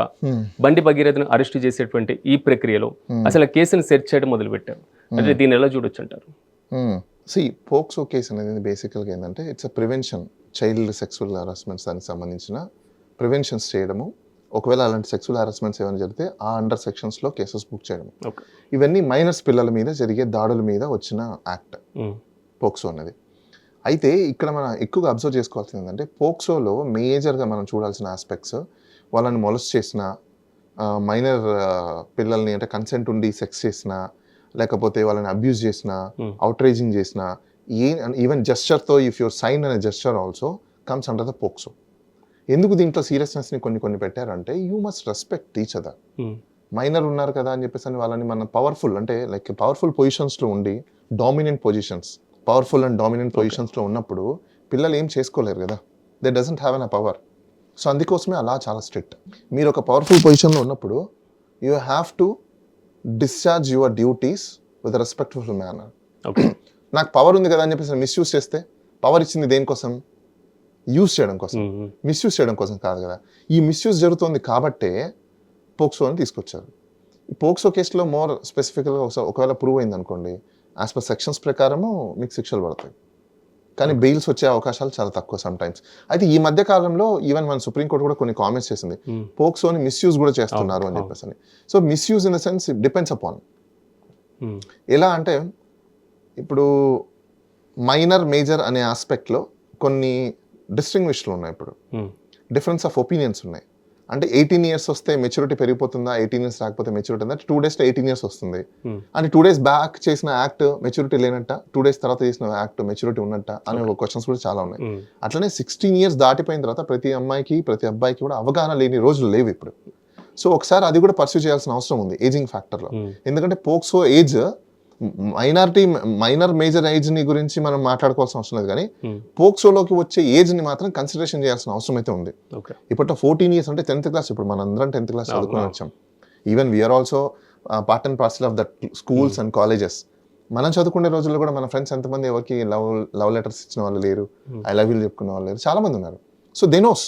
బండి భగీరథ్ను అరెస్ట్ చేసేటువంటి ఈ ప్రక్రియలో అసలు కేసును సెర్చ్ చేయడం మొదలు పెట్టారు. అంటే దీన్ని ఎలా చూడొచ్చు అంటారు? పోక్సో కేసు అనేది బేసికల్గా ఏంటంటే it's a prevention, child sexual harassments దానికి సంబంధించిన ప్రివెన్షన్స్ చేయడము. ఒకవేళ అలాంటి సెక్సువల్ హరాస్మెంట్స్ ఏమైనా జరిగితే ఆ అండర్ సెక్షన్స్లో కేసెస్ బుక్ చేయడం. ఇవన్నీ మైనర్స్ పిల్లల మీద జరిగే దాడుల మీద వచ్చిన యాక్ట్ పోక్సో అనేది. అయితే ఇక్కడ మనం ఎక్కువగా అబ్జర్వ్ చేసుకోవాల్సింది ఏంటంటే పోక్సోలో మేజర్గా మనం చూడాల్సిన ఆస్పెక్ట్స్, వాళ్ళని మొలెస్ట్ చేసిన, మైనర్ పిల్లల్ని అంటే కన్సెంట్ ఉండి సెక్స్ చేసిన, లేకపోతే వాళ్ళని అబ్యూజ్ చేసిన, అవుట్రేజింగ్ చేసిన, ఈవెన్ జెస్చర్తో ఇఫ్ యువర్ సైన్ అనే gesture also comes under the POCSO. ఎందుకు దీంట్లో సీరియస్నెస్ని కొన్ని పెట్టారంటే you must respect each other. Minor ఉన్నారు కదా అని చెప్పేసి అని వాళ్ళని మన పవర్ఫుల్ అంటే లైక్ పవర్ఫుల్ పొజిషన్స్లో ఉండి dominant positions, powerful and dominant పొజిషన్స్లో ఉన్నప్పుడు పిల్లలు ఏం చేసుకోలేరు కదా, they doesn't have an a power. So అందుకోసమే అలా చాలా స్ట్రిక్ట్. మీరు ఒక పవర్ఫుల్ పొజిషన్లో ఉన్నప్పుడు you have to discharge your duties with respectful manner. నాకు పవర్ ఉంది కదా అని చెప్పేసి మిస్యూజ్ చేస్తే, పవర్ ఇచ్చింది దేనికోసం? యూజ్ చేయడం కోసం, మిస్యూజ్ చేయడం కోసం కాదు కదా. ఈ మిస్యూజ్ జరుగుతుంది కాబట్టే పోక్సో అని తీసుకొచ్చారు. ఈ పోక్సో కేసులో మోర్ స్పెసిఫిక్గా ఒకవేళ ప్రూవ్ అయింది అనుకోండి, యాజ్ పర్ సెక్షన్స్ ప్రకారము మీకు శిక్షలు పడతాయి, కానీ బెయిల్స్ వచ్చే అవకాశాలు చాలా తక్కువ సమ్ టైమ్స్. అయితే ఈ మధ్య కాలంలో ఈవెన్ మన సుప్రీంకోర్టు కూడా కొన్ని కామెంట్స్ చేసింది, పోక్సోని మిస్యూజ్ కూడా చేస్తున్నారు అని చెప్పేసి. So misuse in the sense it depends upon. ఎలా అంటే ఇప్పుడు మైనర్ మేజర్ అనే ఆస్పెక్ట్లో కొన్ని డిస్టింగ్విష్లు ఉన్నాయి. ఇప్పుడు డిఫరెన్స్ ఆఫ్ ఒపీనియన్స్ ఉన్నాయి. అంటే 18 years వస్తే మెచ్యూరిటీ పెరిగిపోతుందా, 18 years రాకపోతే మెచ్యూరిటీ అంటే 2 days 18 years వస్తుంది అంటే 2 days బ్యాక్ చేసిన యాక్ట్ మెచ్యూరిటీ లేనట్ట, 2 days తర్వాత చేసిన యాక్ట్ మెచ్యూరిటీ ఉన్నట్ట అనే క్వశ్చన్స్ కూడా చాలా ఉన్నాయి. అట్లనే 16 years దాటిపోయిన తర్వాత ప్రతి అమ్మాయికి ప్రతి అబ్బాయికి కూడా అవగాహన లేని రోజులు లేవు ఇప్పుడు. సో ఒకసారి అది కూడా పర్సూ చేయాల్సిన అవసరం ఉంది ఏజింగ్ ఫ్యాక్టర్లో. ఎందుకంటే POCSO age minor major age ని గురించి మనం మాట్లాడుకోవాల్సిన అవసరం లేదు, కానీ పోక్సోలోకి వచ్చే ఏజ్ ని మాత్రం కన్సిడరేషన్ చేయాల్సిన అవసరం అయితే ఉంది. ఇప్పుడు 14 years అంటే 10th class. ఇప్పుడు మన అందరం 10th class చదువుకుని వచ్చాం. Even we are also part and parcel of that schools and colleges. మనం చదువుకునే రోజుల్లో కూడా మన ఫ్రెండ్స్ ఎంతమంది ఎవరికి లవ్ లెటర్స్ ఇచ్చిన వాళ్ళు లేరు, ఐ లవ్ యూ చెప్పుకున్న వాళ్ళు లేరు, చాలా మంది ఉన్నారు. So they knows,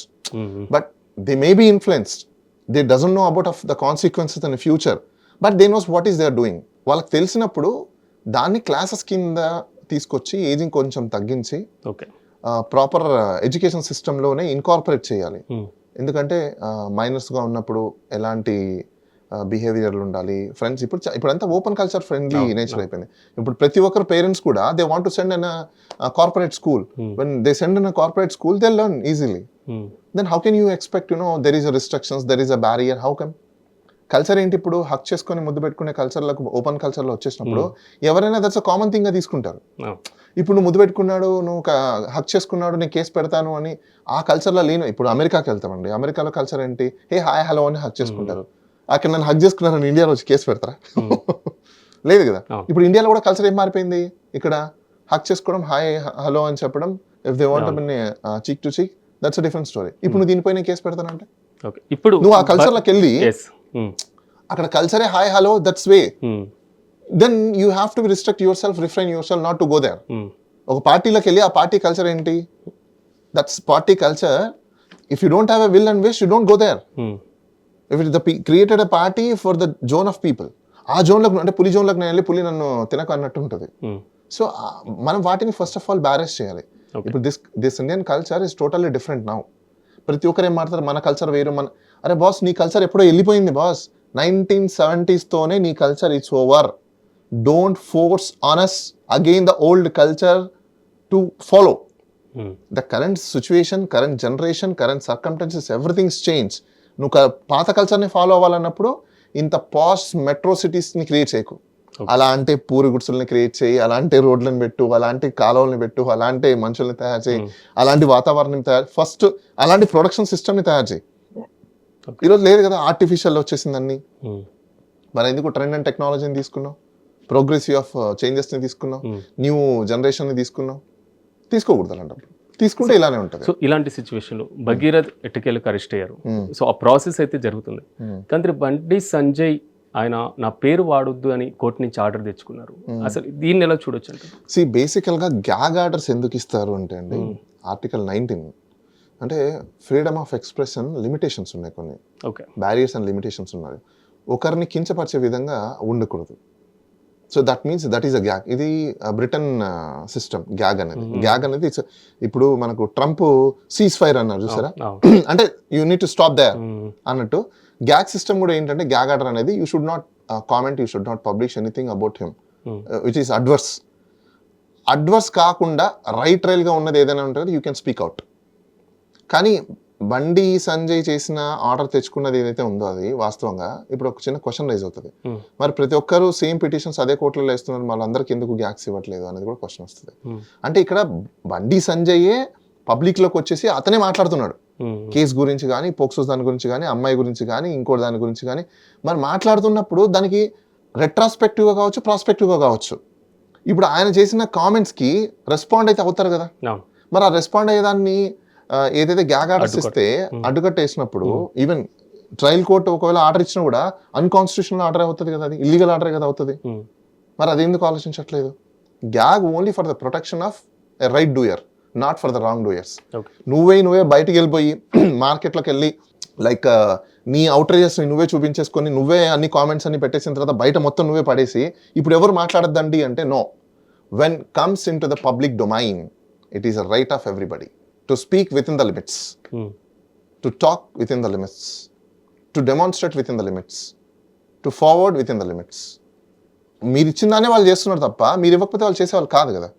but they may be influenced, they doesn't know about of the consequences in future, but they knows what is they are doing. వాళ్ళకి తెలిసినప్పుడు దాన్ని క్లాసెస్ కింద తీసుకొచ్చి ఏజింగ్ కొంచెం తగ్గించి ప్రాపర్ ఎడ్యుకేషన్ సిస్టంలోనే ఇన్కార్పొరేట్ చేయాలి. ఎందుకంటే మైనర్స్గా ఉన్నప్పుడు ఎలాంటి బిహేవియర్లు ఉండాలి, ఫ్రెండ్స్ ఇప్పుడంతా ఓపెన్ కల్చర్ ఫ్రెండ్లీ నేచర్ అయిపోయింది. ఇప్పుడు ప్రతి ఒక్కరు పేరెంట్స్ కూడా they want to send in corporate school. When they send in corporate school they learn easily. Then how can you expect there is a restrictions, there is a barrier, how can? Culture ఏంటి, ఇప్పుడు హక్ చేసుకొని ముద్దు పెట్టుకునే కల్చర్లకు open కల్చర్లో వచ్చేసినప్పుడు ఎవరైనా that's a common థింగ్గా తీసుకుంటారు. ఇప్పుడు నువ్వు ముద్దు పెట్టుకున్నాడు, నువ్వు హక్ చేసుకున్నాడు, నేను కేసు పెడతాను అని ఆ కల్చర్లో లేను. ఇప్పుడు అమెరికాకి వెళ్తామండి, అమెరికాలో కల్చర్ ఏంటి, హే హాయ్ హలో అని హక్ చేసుకుంటారు. అక్కడ నన్ను హక్ చేసుకున్నారని ఇండియాలో వచ్చి కేసు పెడతారా? లేదు కదా. ఇప్పుడు ఇండియాలో కూడా కల్చర్ ఏం మారిపోయింది, ఇక్కడ హక్ చేసుకోవడం, హాయ్ హలో అని చెప్పడం, if they want cheek to cheek, that's a different story. ఇప్పుడు నువ్వు దీనిపైన కేసు పెడతానంటే ఇప్పుడు నువ్వు ఆ కల్చర్లోకి వెళ్ళి అక్కడ కల్చరే hi hello that's way, then you have to restrict yourself, refrain yourself not to go there. ఒక పార్టీలోకి వెళ్ళి ఆ పార్టీ కల్చర్ ఏంటి, that's party culture. If you don't have a will and wish you don't go there. If it the created a party for the zone of people, ఆ జోన్లోకి అంటే పులి జోన్లోకి నేను వెళ్ళి పులి నన్ను తినకు అన్నట్టు ఉంటుంది. సో మనం వాటిని ఫస్ట్ ఆఫ్ ఆల్ బ్యారెస్ చేయాలి. ఇప్పుడు this Indian culture is totally different now. ప్రతి ఒక్కరు ఏం మాట్లాడతారు, మన కల్చర్ వేరు, అరే బాస్ నీ కల్చర్ ఎప్పుడో వెళ్ళిపోయింది బాస్, 1970s నీ culture it's over. Don't force on us again the old culture to follow. The current situation, current generation, current circumstances, everything's changed. నువ్వు పాత కల్చర్ని ఫాలో అవ్వాలన్నప్పుడు ఇంత పాష్ మెట్రో సిటీస్ని క్రియేట్ చేయకు. అలాంటి పూరి గుడిసెల్ని క్రియేట్ చేయి, అలాంటి రోడ్లను పెట్టు, అలాంటి కాలువల్ని పెట్టు, అలాంటి మనుషుల్ని తయారు చేయి, అలాంటి వాతావరణం ఫస్ట్ అలాంటి ప్రొడక్షన్ సిస్టమ్ని తయారు చేయి. ఈరోజు లేదు కదా, ఆర్టిఫిషియల్ వచ్చేసింది అన్ని. మరి ఎందుకు ట్రెండ్ అండ్ టెక్నాలజీని తీసుకున్నాం, ప్రోగ్రెసివ్ ఆఫ్ చేంజెస్ని తీసుకున్నాం, న్యూ జనరేషన్ని తీసుకున్నాం. తీసుకోకూడదు అలాంటప్పుడు, తీసుకుంటే ఇలానే ఉంటుంది. సో ఇలాంటి సిచ్యువేషన్లో భగీరథ్ ఎట్టకేలకు అరెస్ట్ అయ్యారు. సో ఆ ప్రాసెస్ అయితే జరుగుతుంది. కానీ బండి సంజయ్ ఆయన నా పేరు వాడొద్దు అని కోర్టు నుంచి ఆర్డర్ తెచ్చుకున్నారు. అసలు దీన్ని ఎలా చూడొచ్చు అంటే బేసికల్గా గ్యాగ్ ఆర్డర్స్ ఎందుకు ఇస్తారు అంటే అండి, ఆర్టికల్ 19 అంటే ఫ్రీడమ్ ఆఫ్ ఎక్స్ప్రెషన్ లిమిటేషన్స్ ఉన్నాయి, కొన్ని బ్యారియర్స్ అండ్ లిమిటేషన్స్ ఉన్నాయి. ఒకరిని కించపరిచే విధంగా ఉండకూడదు. So that means that is a gag. ఇది బ్రిటన్ సిస్టమ్ గ్యాగ్ అనేది. గ్యాగ్ అనేది ఇప్పుడు మనకు ట్రంప్ సీజ్ ఫైర్ అన్నారు చూసారా, అంటే you need to stop there అన్నట్టు. గ్యాగ్ సిస్టమ్ కూడా ఏంటంటే, గ్యాగ్ ఆర్డర్ అనేది you should not comment, you should not publish anything about him which is adverse కాకుండా రైట్ రైల్గా ఉన్నది ఏదైనా ఉంటుంది యూ కెన్ స్పీక్ అవుట్. కానీ బండి సంజయ్ చేసిన ఆర్డర్ తెచ్చుకున్నది ఏదైతే ఉందో అది వాస్తవంగా ఇప్పుడు ఒక చిన్న క్వశ్చన్ రైజ్ అవుతుంది. మరి ప్రతి ఒక్కరు సేమ్ పిటిషన్స్ అదే కోర్టులో వేస్తున్నారు, వాళ్ళందరికీ ఎందుకు గ్యాగ్స్ ఇవ్వట్లేదు అనేది కూడా క్వశ్చన్ వస్తుంది. అంటే ఇక్కడ బండి సంజయే పబ్లిక్లోకి వచ్చేసి అతనే మాట్లాడుతున్నాడు కేసు గురించి కానీ, పోక్సో దాని గురించి కానీ, అమ్మాయి గురించి కానీ, ఇంకోటి దాని గురించి కానీ. మరి మాట్లాడుతున్నప్పుడు దానికి రెట్రాస్పెక్టివ్గా కావచ్చు, ప్రాస్పెక్టివ్గా కావచ్చు. ఇప్పుడు ఆయన చేసిన కామెంట్స్కి రెస్పాండ్ అయితే అవుతారు కదా. మరి ఆ రెస్పాండ్ అయ్యేదాన్ని ఏదైతే గ్యాగ్ ఆర్డర్స్ ఇస్తే అడ్డుకట్టేసినప్పుడు, ఈవెన్ ట్రయల్ కోర్టు ఒకవేళ ఆర్డర్ ఇచ్చినా కూడా అన్కాన్స్టిట్యూషనల్ ఆర్డర్ అవుతుంది కదా, అది ఇల్లీగల్ ఆర్డర్ కదా అవుతుంది. మరి అది ఎందుకు ఆలోచించట్లేదు? Gag only for the protection of a right doer, not for the wrong doers. నువ్వే బయటికి వెళ్ళిపోయి మార్కెట్లోకి వెళ్ళి లైక్ నీ అవుట్రేజెస్ నువ్వే చూపించేసుకొని నువ్వే అన్ని కామెంట్స్ అన్ని పెట్టేసిన తర్వాత బయట మొత్తం నువ్వే పడేసి ఇప్పుడు ఎవరు మాట్లాడద్దండి అంటే, no. When comes in to the public domain, it is a right of everybody to speak within the limits, to talk within the limits, to demonstrate within the limits, to forward within the limits. మీరు ఇచ్చిందానే వాళ్ళు చేస్తున్నారు తప్ప మీరు ఇవ్వకపోతే వాళ్ళు చేసేవాళ్ళు కాదు కదా.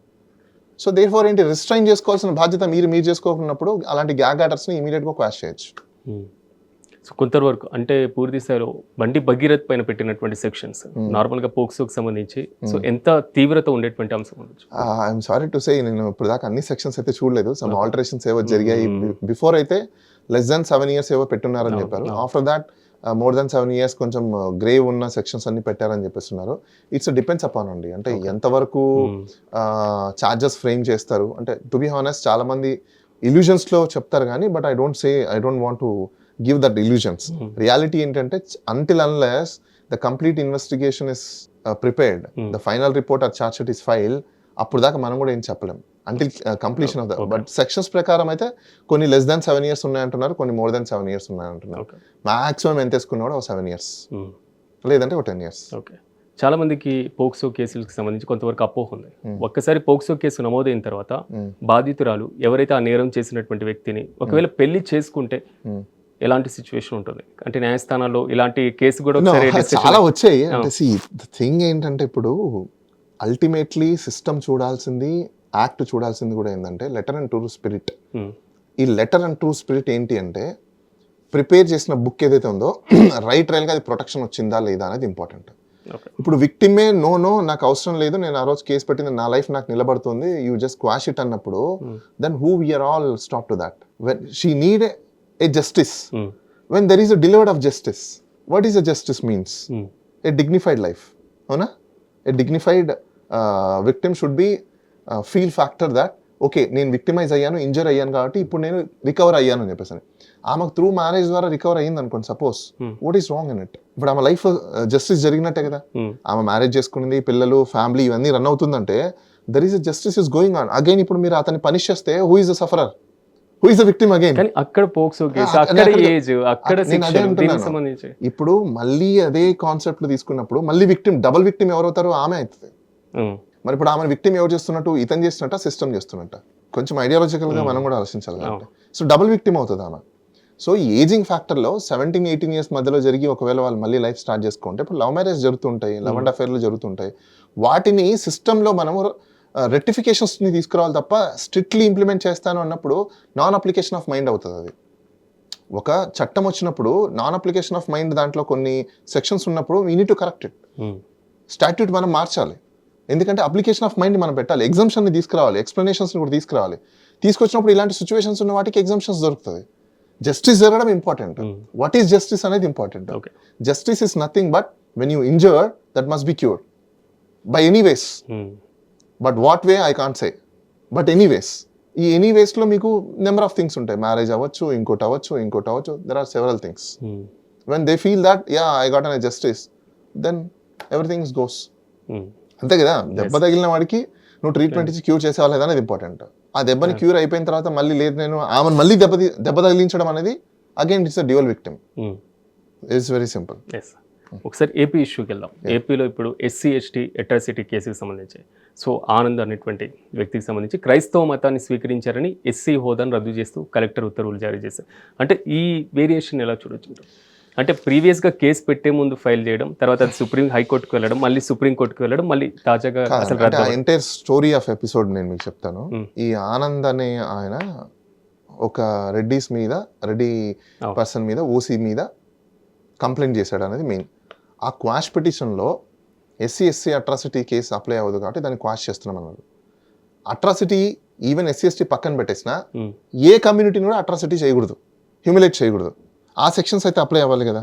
సో దేర్ ఫోర్ ఏంటి, రిస్ట్రైన్ చేసుకోవాల్సిన బాధ్యత మీరు చేసుకోకున్నప్పుడు అలాంటి గ్యాగ్ ఆర్డర్స్ని ఇమీడియట్గా క్వాష్ చేయొచ్చు. సో కొంతవరకు అంటే పూర్తి స్థాయిలో బండి భగీరథ్ పైన పెట్టినటువంటి సెక్షన్స్ నార్మల్గా పోక్సోకి సంబంధించి సో ఎంత తీవ్రత ఉండేటువంటి అంశం ఉండొచ్చు? ఐఎమ్ సారీ టు సే, నేను ఇప్పుడు దాకా అన్ని సెక్షన్స్ అయితే చూడలేదు. సమ్ ఆల్టరేషన్స్ ఏవో జరిగాయి. బిఫోర్ అయితే లెస్ దాన్ 7 years ఏవో పెట్టున్నారని చెప్పారు. After that more than 7 years కొంచెం గ్రేవ్ ఉన్న సెక్షన్స్ అన్ని పెట్టారని చెప్పేస్తున్నారు. ఇట్స్ డిపెండ్స్ అపాన్ అండి, అంటే ఎంతవరకు ఛార్జెస్ ఫ్రేమ్ చేస్తారు. అంటే టు బి హానెస్ట్ చాలా మంది ఇల్యూజన్స్లో చెప్తారు కానీ, but I don't want to give that illusions. Reality ఏంటంటే, until unless the complete investigation is prepared, the final report or charge sheet is filed, అప్పుడు దాకా మనం కూడా ఏం చెప్పలేం until completion of the but sections ప్రకారం అయితే కొన్ని less than 7 years ఉన్నాయంటున్నారు, కొన్ని more than 7 years ఉన్నాయంటున్నారు. మాక్సిమం ఎంత వేసుకున్నా కూడా 7 years, లేదంటే 10 years. చాలా మందికి పోక్సో కేసులకు సంబంధించి కొంతవరకు అపోహ ఉంది. ఒక్కసారి పోక్సో కేసు నమోదైన తర్వాత బాధితురాలు ఎవరైతే ఆ నేరం చేసినటువంటి వ్యక్తిని ఒకవేళ పెళ్లి చేసుకుంటే ఎలాంటి సిచ్యువేషన్ ఉంటుంది అంటే న్యాయస్థానాల్లో ఇలాంటి కేసు కూడా చాలా వచ్చాయి. అంటే థింగ్ ఏంటంటే, ఇప్పుడు అల్టిమేట్లీ సిస్టమ్ చూడాల్సింది, యాక్ట్ చూడాల్సింది కూడా ఏంటంటే లెటర్ అండ్ ట్రూ స్పిరిట్. ఈ లెటర్ అండ్ ట్రూ స్పిరిట్ ఏంటి అంటే, ప్రిపేర్ చేసిన బుక్ ఏదైతే ఉందో రైట్ రైల్గా అది ప్రొటెక్షన్ వచ్చిందా లేదా అనేది ఇంపార్టెంట్. ఇప్పుడు విక్టిమే నో నాకు అవసరం లేదు, నేను ఆ రోజు కేసు పెట్టింది, నా లైఫ్ నాకు నిలబడుతుంది, యూ జస్ట్ క్వాష్ ఇట్ అన్నప్పుడు, then who we are all stop to that. When she need a justice, when there is a delivered of justice, what is a justice means? A dignified life, avuna? A dignified victim should be feel factor that okay, నేను victimise అయ్యాను, injure అయ్యాను కాబట్టి ఇప్పుడు నేను recover అయ్యాను అని చెప్పేసి. ఆమెకు త్రూ మ్యారేజ్ ద్వారా రికవర్ అయ్యింది అనుకోండి suppose, what is wrong in it? ఇప్పుడు ఆమె లైఫ్ జస్టిస్ జరిగినట్టే కదా. ఆమె మ్యారేజ్ చేసుకునింది, పిల్లలు, ఫ్యామిలీ ఇవన్నీ రన్ అవుతుందంటే there is a justice is going on again. ఇప్పుడు మీరు అతన్ని పనిష్ చేస్తే who is the sufferer, who is the victim again? కానీ అక్కడ పోక్సో కేసు, అక్కడ ఏజ్, అక్కడ శిక్షలు, దీనికి సంబంధించి ఇప్పుడు మళ్ళీ అదే కాన్సెప్ట్ తీసుకున్నప్పుడు మళ్ళీ విక్టిమ్, డబుల్ విక్టిమ్ ఎవరవుతారు? ఆమె అవుతుంది. మరి ఇప్పుడు ఆమె విక్టిమ్ ఎవరు చేస్తున్నట్టు? ఇతను చేస్తున్నట్ట, సిస్టమ్ చేస్తున్నట్ట? కొంచెం ఐడియాలజికల్ గా మనం కూడా ఆలోచించాలి కాబట్టి. సో డబుల్ విక్టిమ్ అవుతుంది ఆమె. సో ఏజింగ్ ఫ్యాక్టర్లో 17-18 years మధ్యలో జరిగి ఒకవేళ వాళ్ళు మళ్ళీ లైఫ్ స్టార్ట్ చేసుకుంటే, ఇప్పుడు లవ్ మ్యారేజ్ జరుగుతుంటాయి, లవ్ అండ్ అఫేర్లు జరుగుతుంటాయి, వాటిని సిస్టంలో మనము రెక్టిఫికేషన్స్ని తీసుకురావాలి తప్ప స్ట్రిక్ట్లీ ఇంప్లిమెంట్ చేస్తాను అన్నప్పుడు నాన్ అప్లికేషన్ ఆఫ్ మైండ్ అవుతుంది. అది ఒక చట్టం వచ్చినప్పుడు నాన్ అప్లికేషన్ ఆఫ్ మైండ్ దాంట్లో కొన్ని సెక్షన్స్ ఉన్నప్పుడు we need to correct it. Statute మనం మార్చాలి, ఎందుకంటే అప్లికేషన్ ఆఫ్ మైండ్ మనం పెట్టాలి, ఎగ్జామ్షన్ని తీసుకురావాలి, ఎక్స్ప్లెనేషన్స్ని కూడా తీసుకురావాలి. తీసుకొచ్చినప్పుడు ఇలాంటి సిచ్యువేషన్స్ ఉన్న వాటికి ఎగ్జామ్షన్స్ దొరుకుతుంది. జస్టిస్ జరగడం ఇంపార్టెంట్. వాట్ ఈస్ జస్టిస్ అనేది important. Justice is nothing but when you injure that must be cured by any ways. But what way I can't say, but anyways. ఈ ఎనీవేస్లో మీకు నెంబర్ ఆఫ్ థింగ్స్ ఉంటాయి. Marriage అవ్వచ్చు, ఇంకోటి అవ్వచ్చు. There are several things. When they feel that I got injustice, then everything goes. అంతే కదా. దెబ్బ తగిలిన వాడికి నువ్వు ట్రీట్మెంట్ ఇచ్చి క్యూర్ చేసేవాళ్ళు అనేది ఇంపార్టెంట్. ఆ దెబ్బని క్యూర్ అయిపోయిన తర్వాత మళ్ళీ లేదు నేను ఆమెను మళ్ళీ దెబ్బ తగిలించడం అనేది again it's a dual victim. It's very simple. ఒకసారి ఏపీ ఇష్యూకి వెళ్దాం. ఏపీలో ఇప్పుడు SC/ST అట్రాసిటీ కేసుకి సంబంధించి సో ఆనంద్ అనేటువంటి వ్యక్తికి సంబంధించి క్రైస్తవ మతాన్ని స్వీకరించారని SC హోదాను రద్దు చేస్తూ కలెక్టర్ ఉత్తర్వులు జారీ చేశారు. అంటే ఈ వేరియేషన్ ఎలా చూడొచ్చు? అంటే ప్రీవియస్గా కేసు పెట్టే ముందు ఫైల్ చేయడం, తర్వాత అది హైకోర్టుకు వెళ్ళడం, మళ్ళీ సుప్రీంకోర్టుకు వెళ్ళడం, మళ్ళీ తాజాగా అసలు ఎంటైర్ స్టోరీ ఆఫ్ ఎపిసోడ్ నేను మీకు చెప్తాను. ఈ ఆనంద్ అనే ఆయన ఒక రెడ్డి పర్సన్ మీద ఓసీ మీద కంప్లైంట్ చేశాడు అనేది మెయిన్. ఆ క్వాష్ పిటిషన్లో SC/ST అట్రాసిటీ కేసు అప్లై అవ్వదు కాబట్టి దాన్ని క్వాష్ చేస్తున్నాం అన్నారు. అట్రాసిటీ ఈవెన్ SC/ST పక్కన పెట్టేసినా ఏ కమ్యూనిటీని కూడా అట్రాసిటీ చేయకూడదు, హ్యూమిలేట్ చేయకూడదు. ఆ సెక్షన్స్ అయితే అప్లై అవ్వాలి కదా.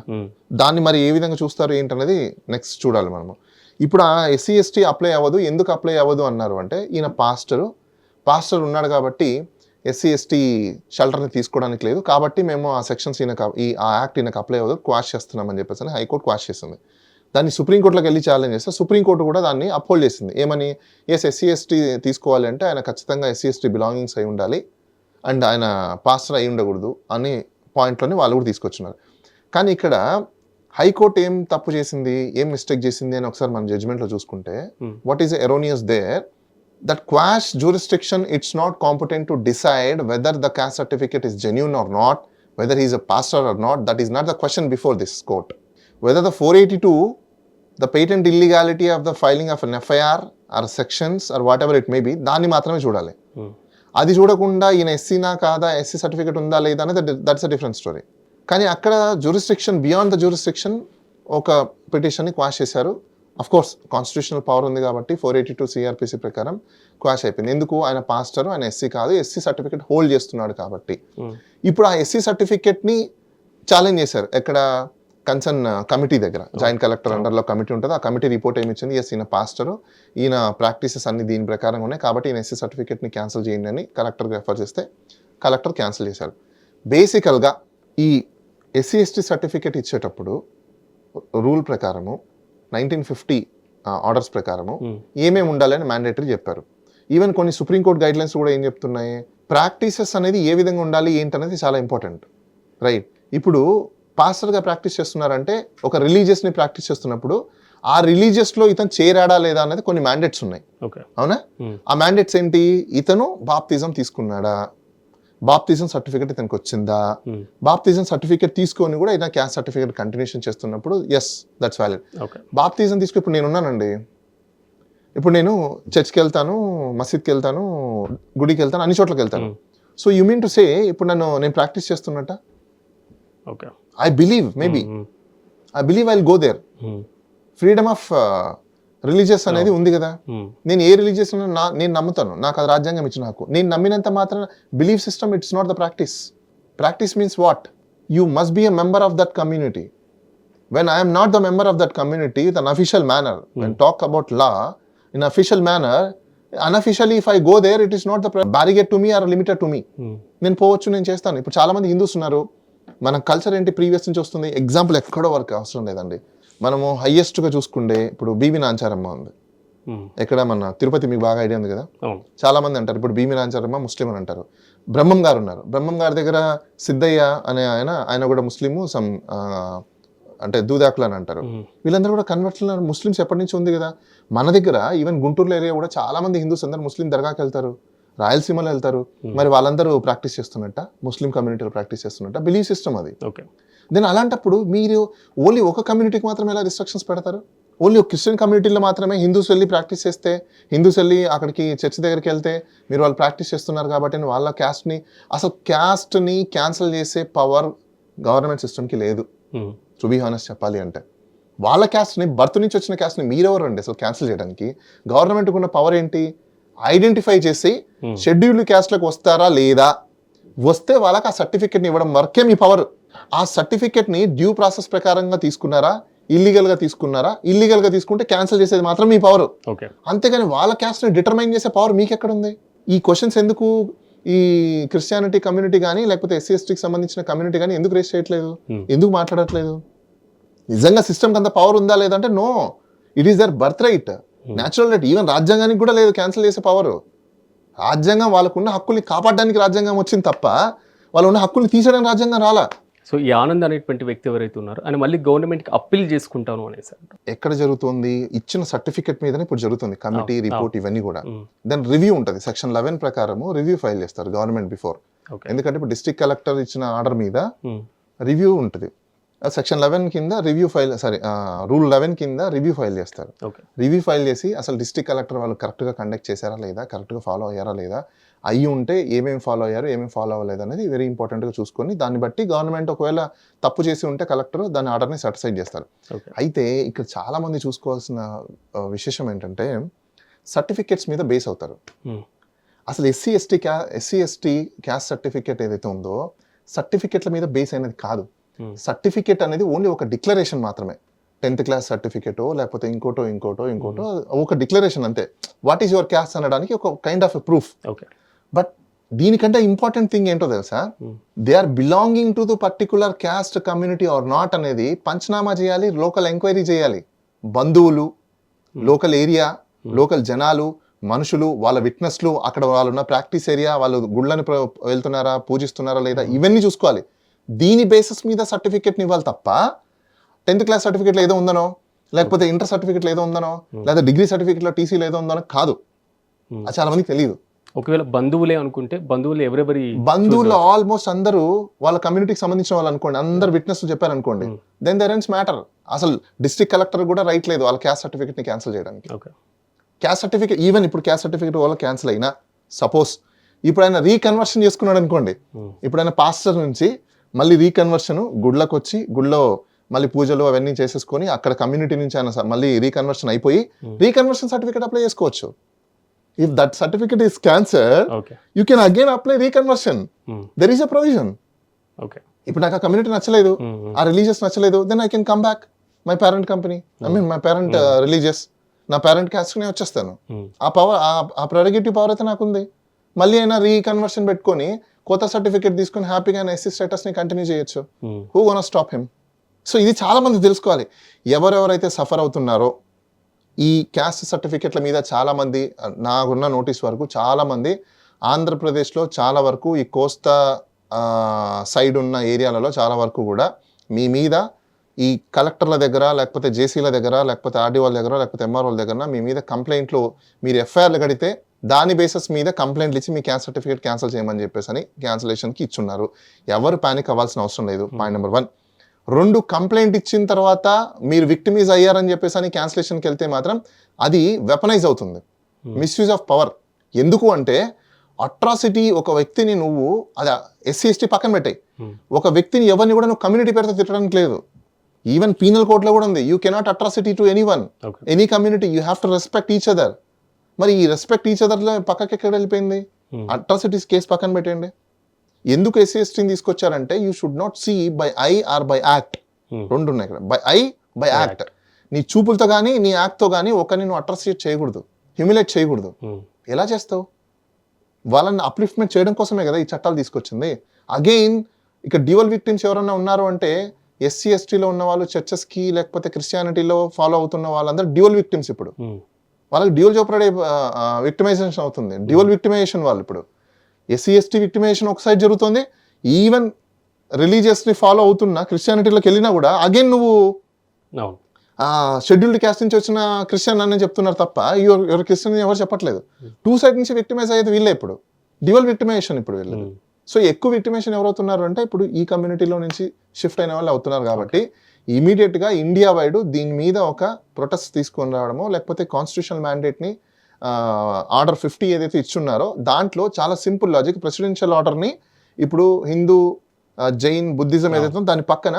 దాన్ని మరి ఏ విధంగా చూస్తారు ఏంటనేది నెక్స్ట్ చూడాలి మనము. ఇప్పుడు ఆ SC/ST అప్లై అవ్వదు, ఎందుకు అప్లై అవ్వదు అన్నారు అంటే, ఈయన పాస్టర్ ఉన్నాడు కాబట్టి SC/ST షెల్టర్ని తీసుకోవడానికి లేదు కాబట్టి మేము ఆ సెక్షన్స్ ఆ యాక్ట్ ఈయనకు అప్లై అవ్వదు, క్వాష్ చేస్తున్నామని చెప్పేసి హైకోర్టు క్వాష్ చేసింది. దాన్ని సుప్రీంకోర్టులోకి వెళ్ళి ఛాలెంజ్ చేస్తే సుప్రీంకోర్టు కూడా దాన్ని అప్హోల్డ్ చేసింది. ఏమని? SC/ST తీసుకోవాలి అంటే ఆయన ఖచ్చితంగా SC/ST బిలాంగింగ్స్ అయి ఉండాలి అండ్ ఆయన పాస్టర్ అయి ఉండకూడదు అనే పాయింట్లోనే వాళ్ళు కూడా తీసుకొచ్చినారు. కానీ ఇక్కడ హైకోర్టు ఏం తప్పు చేసింది, ఏం మిస్టేక్ చేసింది అని ఒకసారి మన జడ్జ్మెంట్లో చూసుకుంటే, what is erroneous there, that quash jurisdiction, it's not competent to decide whether the caste certificate is genuine or not, whether he is a pastor or not. That is not the question before this court. Whether the 482, the patent illegality of the filing of an FIR or sections or whatever it may be, దాన్ని మాత్రమే చూడాలి. అది చూడకుండా ఈయన ఎస్సీనా కాదా, SC certificate ఉందా లేదా అనేది దట్స్ అ డిఫరెంట్ స్టోరీ. కానీ అక్కడ జ్యూరిస్డిక్షన్, బియాండ్ ద జ్యూరిస్డిక్షన్ ఒక పిటిషన్ని క్వాష్ చేశారు. అఫ్ కోర్స్ కాన్స్టిట్యూషనల్ పవర్ ఉంది కాబట్టి 482 CRPC ప్రకారం క్వాష్ అయిపోయింది. ఎందుకు? ఆయన పాస్టర్, ఆయన SC కాదు, SC సర్టిఫికేట్ హోల్డ్ చేస్తున్నాడు కాబట్టి. ఇప్పుడు ఆ SC సర్టిఫికేట్ని ఛాలెంజ్ చేశారు. ఎక్కడ? కన్సర్న్ కమిటీ దగ్గర, జాయింట్ కలెక్టర్ అండర్లో కమిటీ ఉంటుంది. ఆ కమిటీ రిపోర్ట్ ఏమి ఇచ్చింది? ఈయన పాస్టరు, ఈయన ప్రాక్టీసెస్ అన్ని దీని ప్రకారం ఉన్నాయి కాబట్టి ఈయన SC సర్టిఫికేట్ని క్యాన్సిల్ చేయండి అని కలెక్టర్కి రెఫర్ చేస్తే కలెక్టర్ క్యాన్సిల్ చేశారు. బేసికల్గా ఈ SC/ST సర్టిఫికేట్ ఇచ్చేటప్పుడు రూల్ ప్రకారము 1950 ఆర్డర్స్ ప్రకారము ఏమేమి ఉండాలని మ్యాండేటరీ చెప్పారు. ఈవెన్ కొన్ని సుప్రీంకోర్టు గైడ్లైన్స్ కూడా ఏం చెప్తున్నాయి, ప్రాక్టీసెస్ అనేది ఏ విధంగా ఉండాలి ఏంటనేది చాలా ఇంపార్టెంట్, రైట్? ఇప్పుడు పాస్టర్గా ప్రాక్టీస్ చేస్తున్నారంటే ఒక రిలీజియస్ని ప్రాక్టీస్ చేస్తున్నప్పుడు ఆ రిలీజియస్లో ఇతను చేరాడా లేదా అనేది కొన్ని మ్యాండేట్స్ ఉన్నాయి, అవునా? ఆ మ్యాండేట్స్ ఏంటి? ఇతను బాప్తిజం తీసుకున్నాడా, బాప్తిజం సర్టిఫికేట్ ఇతనికి వచ్చిందా, బాప్తిజం సర్టిఫికేట్ తీసుకొని కూడా ఇతను క్యాస్ట్ సర్టిఫికేట్ కంటిన్యూషన్ చేస్తున్నప్పుడు ఎస్ దట్స్ వ్యాలిడ్. బాప్తిజం తీసుకుని ఇప్పుడు నేను ఉన్నానండి, ఇప్పుడు నేను చర్చ్కి వెళ్తాను, మసీద్కి వెళ్తాను, గుడికి వెళ్తాను, అన్ని చోట్లకి వెళ్తాను. So you mean to say ఇప్పుడు నేను ప్రాక్టీస్ చేస్తున్నట్ట? I believe I will go there. Freedom of religious అనేది ఉంది కదా. నేను ఏ రిలీజియస్ నేను నమ్ముతాను, నాకు అది రాజ్యాంగం ఇచ్చిన హక్కు. నేను నమ్మినంత మాత్రం belief system it's not the practice. Practice means what? You must be a member of that community. When I'm not the member of that community with an official manner, when talk about law in official manner, unofficially if I go there it is not the barricade to me or limited to me. నేను పోవచ్చు, నేను చేస్తాను. ఇప్పుడు చాలా మంది Hindus ఉన్నారు. మన culture ఏంటి? ప్రీవియస్ నుంచి వస్తుంది. ఎగ్జాంపుల్ ఎక్కడో వరకు అవసరం లేదండి. మనము హైయెస్ట్గా చూసుకుంటే ఇప్పుడు బీబీ నాంచారమ్మ ఉంది, ఎక్కడ మన తిరుపతి మీకు బాగా ఐడియా ఉంది కదా, అవును. చాలా మంది అంటారు ఇప్పుడు భీమి రాంచారమ్మ ముస్లిం అని అంటారు. బ్రహ్మం గారు ఉన్నారు, బ్రహ్మం గారి దగ్గర సిద్ధయ్య అనే ఆయన కూడా ముస్లిము, అంటే దూదాకులు అని అంటారు. వీళ్ళందరూ కూడా కన్వర్ట్లు ముస్లిమ్స్ ఎప్పటి నుంచి ఉంది కదా. మన దగ్గర ఈవెన్ గుంటూరులో ఏరియా కూడా చాలా మంది హిందూస్ అందరూ ముస్లిం దర్గాకి వెళ్తారు, రాయలసీమలో వెళ్తారు. మరి వాళ్ళందరూ ప్రాక్టీస్ చేస్తున్నట్ట, ముస్లిం కమ్యూనిటీలో ప్రాక్టీస్ చేస్తున్నట్ట, బిలీఫ్ సిస్టమ్ అది. దెన్ అలాంటప్పుడు మీరు ఓన్లీ ఒక కమ్యూనిటీకి మాత్రమే ఎలా రిస్ట్రిక్షన్స్ పెడతారు? ఓన్లీ క్రిస్టియన్ కమ్యూనిటీలో మాత్రమే హిందూస్ వెళ్ళి ప్రాక్టీస్ చేస్తే, హిందూస్ వెళ్ళి అక్కడికి చర్చ్ దగ్గరికి వెళ్తే మీరు వాళ్ళు ప్రాక్టీస్ చేస్తున్నారు కాబట్టి వాళ్ళ క్యాస్ట్ని, అసలు క్యాస్ట్ని క్యాన్సిల్ చేసే పవర్ గవర్నమెంట్ సిస్టమ్కి లేదు. టు బీ హానెస్ట్ చెప్పాలి అంటే వాళ్ళ క్యాస్ట్ని, బర్త్ నుంచి వచ్చిన క్యాస్ట్ని మీరెవరు అండి అసలు క్యాన్సిల్ చేయడానికి? గవర్నమెంట్కి ఉన్న పవర్ ఏంటి? ఐడెంటిఫై చేసి షెడ్యూల్డ్ క్యాస్ట్లకు వస్తారా లేదా, వస్తే వాళ్ళకి ఆ సర్టిఫికేట్ని ఇవ్వడం వరకే మీ పవర్. ఆ సర్టిఫికేట్ని డ్యూ ప్రాసెస్ ప్రకారంగా తీసుకున్నారా, ఇల్లీగల్గా తీసుకున్నారా? ఇల్లీగల్గా తీసుకుంటే క్యాన్సిల్ చేసేది మాత్రం మీ పవర్. అంతేగాని వాళ్ళ క్యాస్ట్ని డిటర్మైన్ చేసే పవర్ మీకు ఎక్కడ ఉంది? ఈ క్వశ్చన్స్ ఎందుకు ఈ క్రిస్టియానిటీ కమ్యూనిటీ కానీ లేకపోతే ఎస్సీ ఎస్టీకి సంబంధించిన కమ్యూనిటీ కానీ ఎందుకు రేస్ చేయట్లేదు, ఎందుకు మాట్లాడట్లేదు? నిజంగా సిస్టమ్కి అంత పవర్ ఉందా లేదంటే no, it is their birth right, natural right. Even రాజ్యాంగానికి కూడా లేదు క్యాన్సిల్ చేసే పవర్. రాజ్యాంగం వాళ్ళకున్న హక్కుల్ని కాపాడడానికి రాజ్యాంగం వచ్చింది తప్ప వాళ్ళు ఉన్న హక్కుల్ని తీసేయడానికి రాజ్యాంగం రాలా. సో ఈ ఆనంద్ అనేటువంటి వ్యక్తి ఎవరైతే ఉన్నారో ఆయన మళ్ళీ గవర్నమెంట్కి అప్పీల్ చేసుకుంటాను అనేసి ఎక్కడ జరుగుతుంది? ఇచ్చిన సర్టిఫికేట్ మీదనే ఇప్పుడు జరుగుతుంది కమిటీ రిపోర్ట్ ఇవన్నీ కూడా. దాని రివ్యూ ఉంటుంది, సెక్షన్ 11 ప్రకారము రివ్యూ ఫైల్ చేస్తారు గవర్నమెంట్ బిఫోర్. ఎందుకంటే ఇప్పుడు డిస్ట్రిక్ట్ కలెక్టర్ ఇచ్చిన ఆర్డర్ మీద రివ్యూ ఉంటుంది. సెక్షన్ 11 కింద రివ్యూ ఫైల్, రూల్ 11 కింద రివ్యూ ఫైల్ చేస్తారు. రివ్యూ ఫైల్ చేసి అసలు డిస్ట్రిక్ట్ కలెక్టర్ వాళ్ళు కరెక్ట్గా కండక్ట్ చేశారా లేదా, కరెక్ట్గా ఫాలో అయ్యారా లేదా, అయ్యి ఉంటే ఏమేమి ఫాలో అయ్యారు ఏమేమి ఫాలో అవ్వలేదు అనేది వెరీ ఇంపార్టెంట్గా చూసుకొని దాన్ని బట్టి గవర్నమెంట్ ఒకవేళ తప్పు చేసి ఉంటే కలెక్టర్ దాని ఆర్డర్ని సర్టిఫైడ్ చేస్తారు. అయితే ఇక్కడ చాలా మంది చూసుకోవాల్సిన విశేషం ఏంటంటే సర్టిఫికేట్స్ మీద బేస్ అవుతారు. అసలు ఎస్సీ ఎస్టీ క్యాస్ట్ సర్టిఫికేట్ ఏదైతే ఉందో సర్టిఫికేట్ల మీద బేస్ అనేది కాదు. సర్టిఫికేట్ అనేది ఓన్లీ ఒక డిక్లరేషన్ మాత్రమే. 10th క్లాస్ సర్టిఫికేటో లేకపోతే ఇంకోటో ఒక డిక్లరేషన్ అంతే. వాట్ ఈస్ యువర్ క్యాస్ట్ అనడానికి ఒక kind of a proof. But దీనికంటే ఇంపార్టెంట్ థింగ్ ఏంటో తెలుసా? They are belonging to the particular caste community or not అనేది పంచనామా చేయాలి, లోకల్ ఎంక్వైరీ చేయాలి. బంధువులు, లోకల్ ఏరియా, లోకల్ జనాలు, మనుషులు, వాళ్ళ విట్నెస్లు, అక్కడ వాళ్ళు ఉన్న ప్రాక్టీస్ ఏరియా, వాళ్ళు గుళ్ళని వెళ్తున్నారా, పూజిస్తున్నారా లేదా, ఇవన్నీ చూసుకోవాలి. దీని బేసిస్ మీద సర్టిఫికేట్ని ఇవ్వాలి తప్ప 10th క్లాస్ సర్టిఫికేట్లో ఏదో ఉందనో లేకపోతే ఇంటర్ సర్టిఫికేట్లో ఏదో ఉందనో లేదా డిగ్రీ సర్టిఫికేట్లో టీసీలో ఏదో ఉందనో కాదు. అది చాలా మందికి తెలియదు. ఒకవేళ బంధువులే అనుకుంటే బంధువులు ఆల్మోస్ట్ అందరూ వాళ్ళ కమ్యూనిటీకి సంబంధించిన వాళ్ళు అనుకోండి, అందరు విట్నెస్ చెప్పారనుకోండి, దెన్ దర్ ఎండ్స్ మ్యాటర్. అసలు డిస్ట్రిక్ట్ కలెక్టర్ కూడా రైట్ లేదు వాళ్ళ క్యాస్ట్ సర్టిఫికేట్ని క్యాన్సిల్ చేయడానికి. క్యాస్ట్ సర్టిఫికేట్ ఈవెన్ ఇప్పుడు క్యాస్ట్ సర్టిఫికేట్ వల్ల క్యాన్సిల్ అయినా సపోజ్ ఇప్పుడు ఆయన రీకన్వర్షన్ చేసుకున్నాడు అనుకోండి, ఇప్పుడు ఆయన పాస్టర్ నుంచి మళ్ళీ రీకన్వర్షన్ గుళ్ళకి వచ్చి గుళ్ళో మళ్ళీ పూజలు అవన్నీ చేసేసుకొని అక్కడ కమ్యూనిటీ నుంచి ఆయన మళ్ళీ రీకన్వర్షన్ అయిపోయి రీకన్వర్షన్ సర్టిఫికేట్ అప్లై చేసుకోవచ్చు. If that certificate is cancel you can again apply reconversion. There is a provision. ఇప్పుడు నాకు ఆ కమ్యూనిటీ నచ్చలేదు, ఆ రిలీజియస్ నచ్చలేదు, then I can come back my parent company, my parent religious, నా parent caste నే వచ్చేస్తాను. ఆ పవర్, ఆ ప్రెరగేటివ్ పవర్ అయితే నాకుంది. మళ్ళీ అయినా రీకన్వర్షన్ పెట్టుకొని కొత్త సర్టిఫికేట్ తీసుకుని హ్యాపీగా ఎస్సీ స్టేటస్ని కంటిన్యూ చేయొచ్చు. Who gonna stop him? So ఇది చాలా మంది తెలుసుకోవాలి. ఎవరెవరైతే సఫర్ అవుతున్నారో ఈ క్యాస్ట్ సర్టిఫికేట్ల మీద చాలా మంది, నాకున్న నోటీస్ వరకు చాలా మంది ఆంధ్రప్రదేశ్లో చాలా వరకు ఈ కోస్తా సైడ్ ఉన్న ఏరియాలలో చాలా వరకు కూడా మీ మీద ఈ కలెక్టర్ల దగ్గర లేకపోతే జేసీల దగ్గర లేకపోతే ఆర్డీఓల దగ్గర లేకపోతే ఎంఆర్ఓల దగ్గర మీ మీద కంప్లైంట్లు, మీరు ఎఫ్ఐఆర్లు కడితే దాని బేసిస్ మీద కంప్లైంట్లు ఇచ్చి మీ క్యాస్ట్ సర్టిఫికేట్ క్యాన్సిల్ చేయమని చెప్పేసి అని క్యాన్సిలేషన్కి ఇచ్చున్నారు. ఎవరు పానిక్ అవ్వాల్సిన అవసరం లేదు. Point number 1. 2, కంప్లైంట్ ఇచ్చిన తర్వాత మీరు విక్టిమైజ్ అయ్యారని చెప్పేసి అని క్యాన్సిలేషన్కి వెళ్తే మాత్రం అది వెపనైజ్ అవుతుంది, మిస్యూజ్ ఆఫ్ పవర్. ఎందుకు అంటే అట్రాసిటీ, ఒక వ్యక్తిని నువ్వు అది ఎస్సీ ఎస్టీ పక్కన పెట్టాయి, ఒక వ్యక్తిని ఎవరిని కూడా నువ్వు కమ్యూనిటీ పేరుతో తిట్టడానికి లేదు. ఈవెన్ పీనల్ కోడ్లో కూడా ఉంది, you cannot atrocity to anyone, any community, you have to respect each other. మరి ఈ రెస్పెక్ట్ ఈచ్ అదర్లో పక్కకి ఎక్కడ వెళ్ళిపోయింది? అట్రాసిటీస్ కేసు పక్కన పెట్టండి. ఎందుకు ఎస్సీ ఎస్టీని తీసుకొచ్చారంటే you should not see by eye or by act. 2 ఉన్నాయి ఇక్కడ, బై ఐ బై యాక్ట్. నీ చూపులతో కానీ నీ యాక్ట్తో కానీ ఒకరిని నువ్వు అట్రాసియేట్ చేయకూడదు, హ్యూమిలేట్ చేయకూడదు. ఎలా చేస్తావు? వాళ్ళని అప్లిఫ్ట్మెంట్ చేయడం కోసమే కదా ఈ చట్టాలు తీసుకొచ్చింది. అగైన్ ఇక్కడ డ్యూయల్ విక్టిమ్స్ ఎవరన్నా ఉన్నారు అంటే ఎస్సీ ఎస్టీలో ఉన్న వాళ్ళు చర్చెస్కి లేకపోతే క్రిస్టియానిటీలో ఫాలో అవుతున్న వాళ్ళందరూ డ్యూయల్ విక్టిమ్స్. ఇప్పుడు వాళ్ళకి డ్యూయల్ జోపడే విక్టిమైజేషన్ అవుతుంది. డ్యూయల్ విక్టిమైజేషన్ వాళ్ళు ఇప్పుడు ఎస్సీ ఎస్టీ విక్టిమైజేషన్ ఒక సైడ్ జరుగుతుంది. ఈవెన్ రిలీజియస్ని ఫాలో అవుతున్న క్రిస్టియానిటీలోకి వెళ్ళినా కూడా అగైన్ నువ్వు అవును. షెడ్యూల్డ్ క్యాస్ట్ నుంచి వచ్చిన క్రిస్టియన్ అని చెప్తున్నారు తప్ప ఎవరు క్రిస్టియన్ ఎవరు చెప్పట్లేదు. టూ సైడ్ నుంచి విక్టిమైజ్ అయ్యేది వీళ్ళే ఇప్పుడు. డ్యూయల్ విక్టిమైజేషన్ ఇప్పుడు వీళ్ళు. సో ఎక్కువ విక్టిమైజేషన్ ఎవరు అవుతున్నారు అంటే ఇప్పుడు ఈ కమ్యూనిటీలో నుంచి షిఫ్ట్ అయిన వాళ్ళు అవుతున్నారు. కాబట్టి ఇమీడియట్గా ఇండియా వైడ్ దీని మీద ఒక ప్రొటెస్ట్ తీసుకొని రావడమో లేకపోతే కాన్స్టిట్యూషనల్ మ్యాండేట్ని ఆర్డర్ 50 ఏదైతే ఇచ్చున్నారో దాంట్లో చాలా సింపుల్ లాజిక్. ప్రెసిడెన్షియల్ ఆర్డర్ని ఇప్పుడు హిందూ, జైన్, బుద్ధిజం ఏదైతే ఉందో దాని పక్కన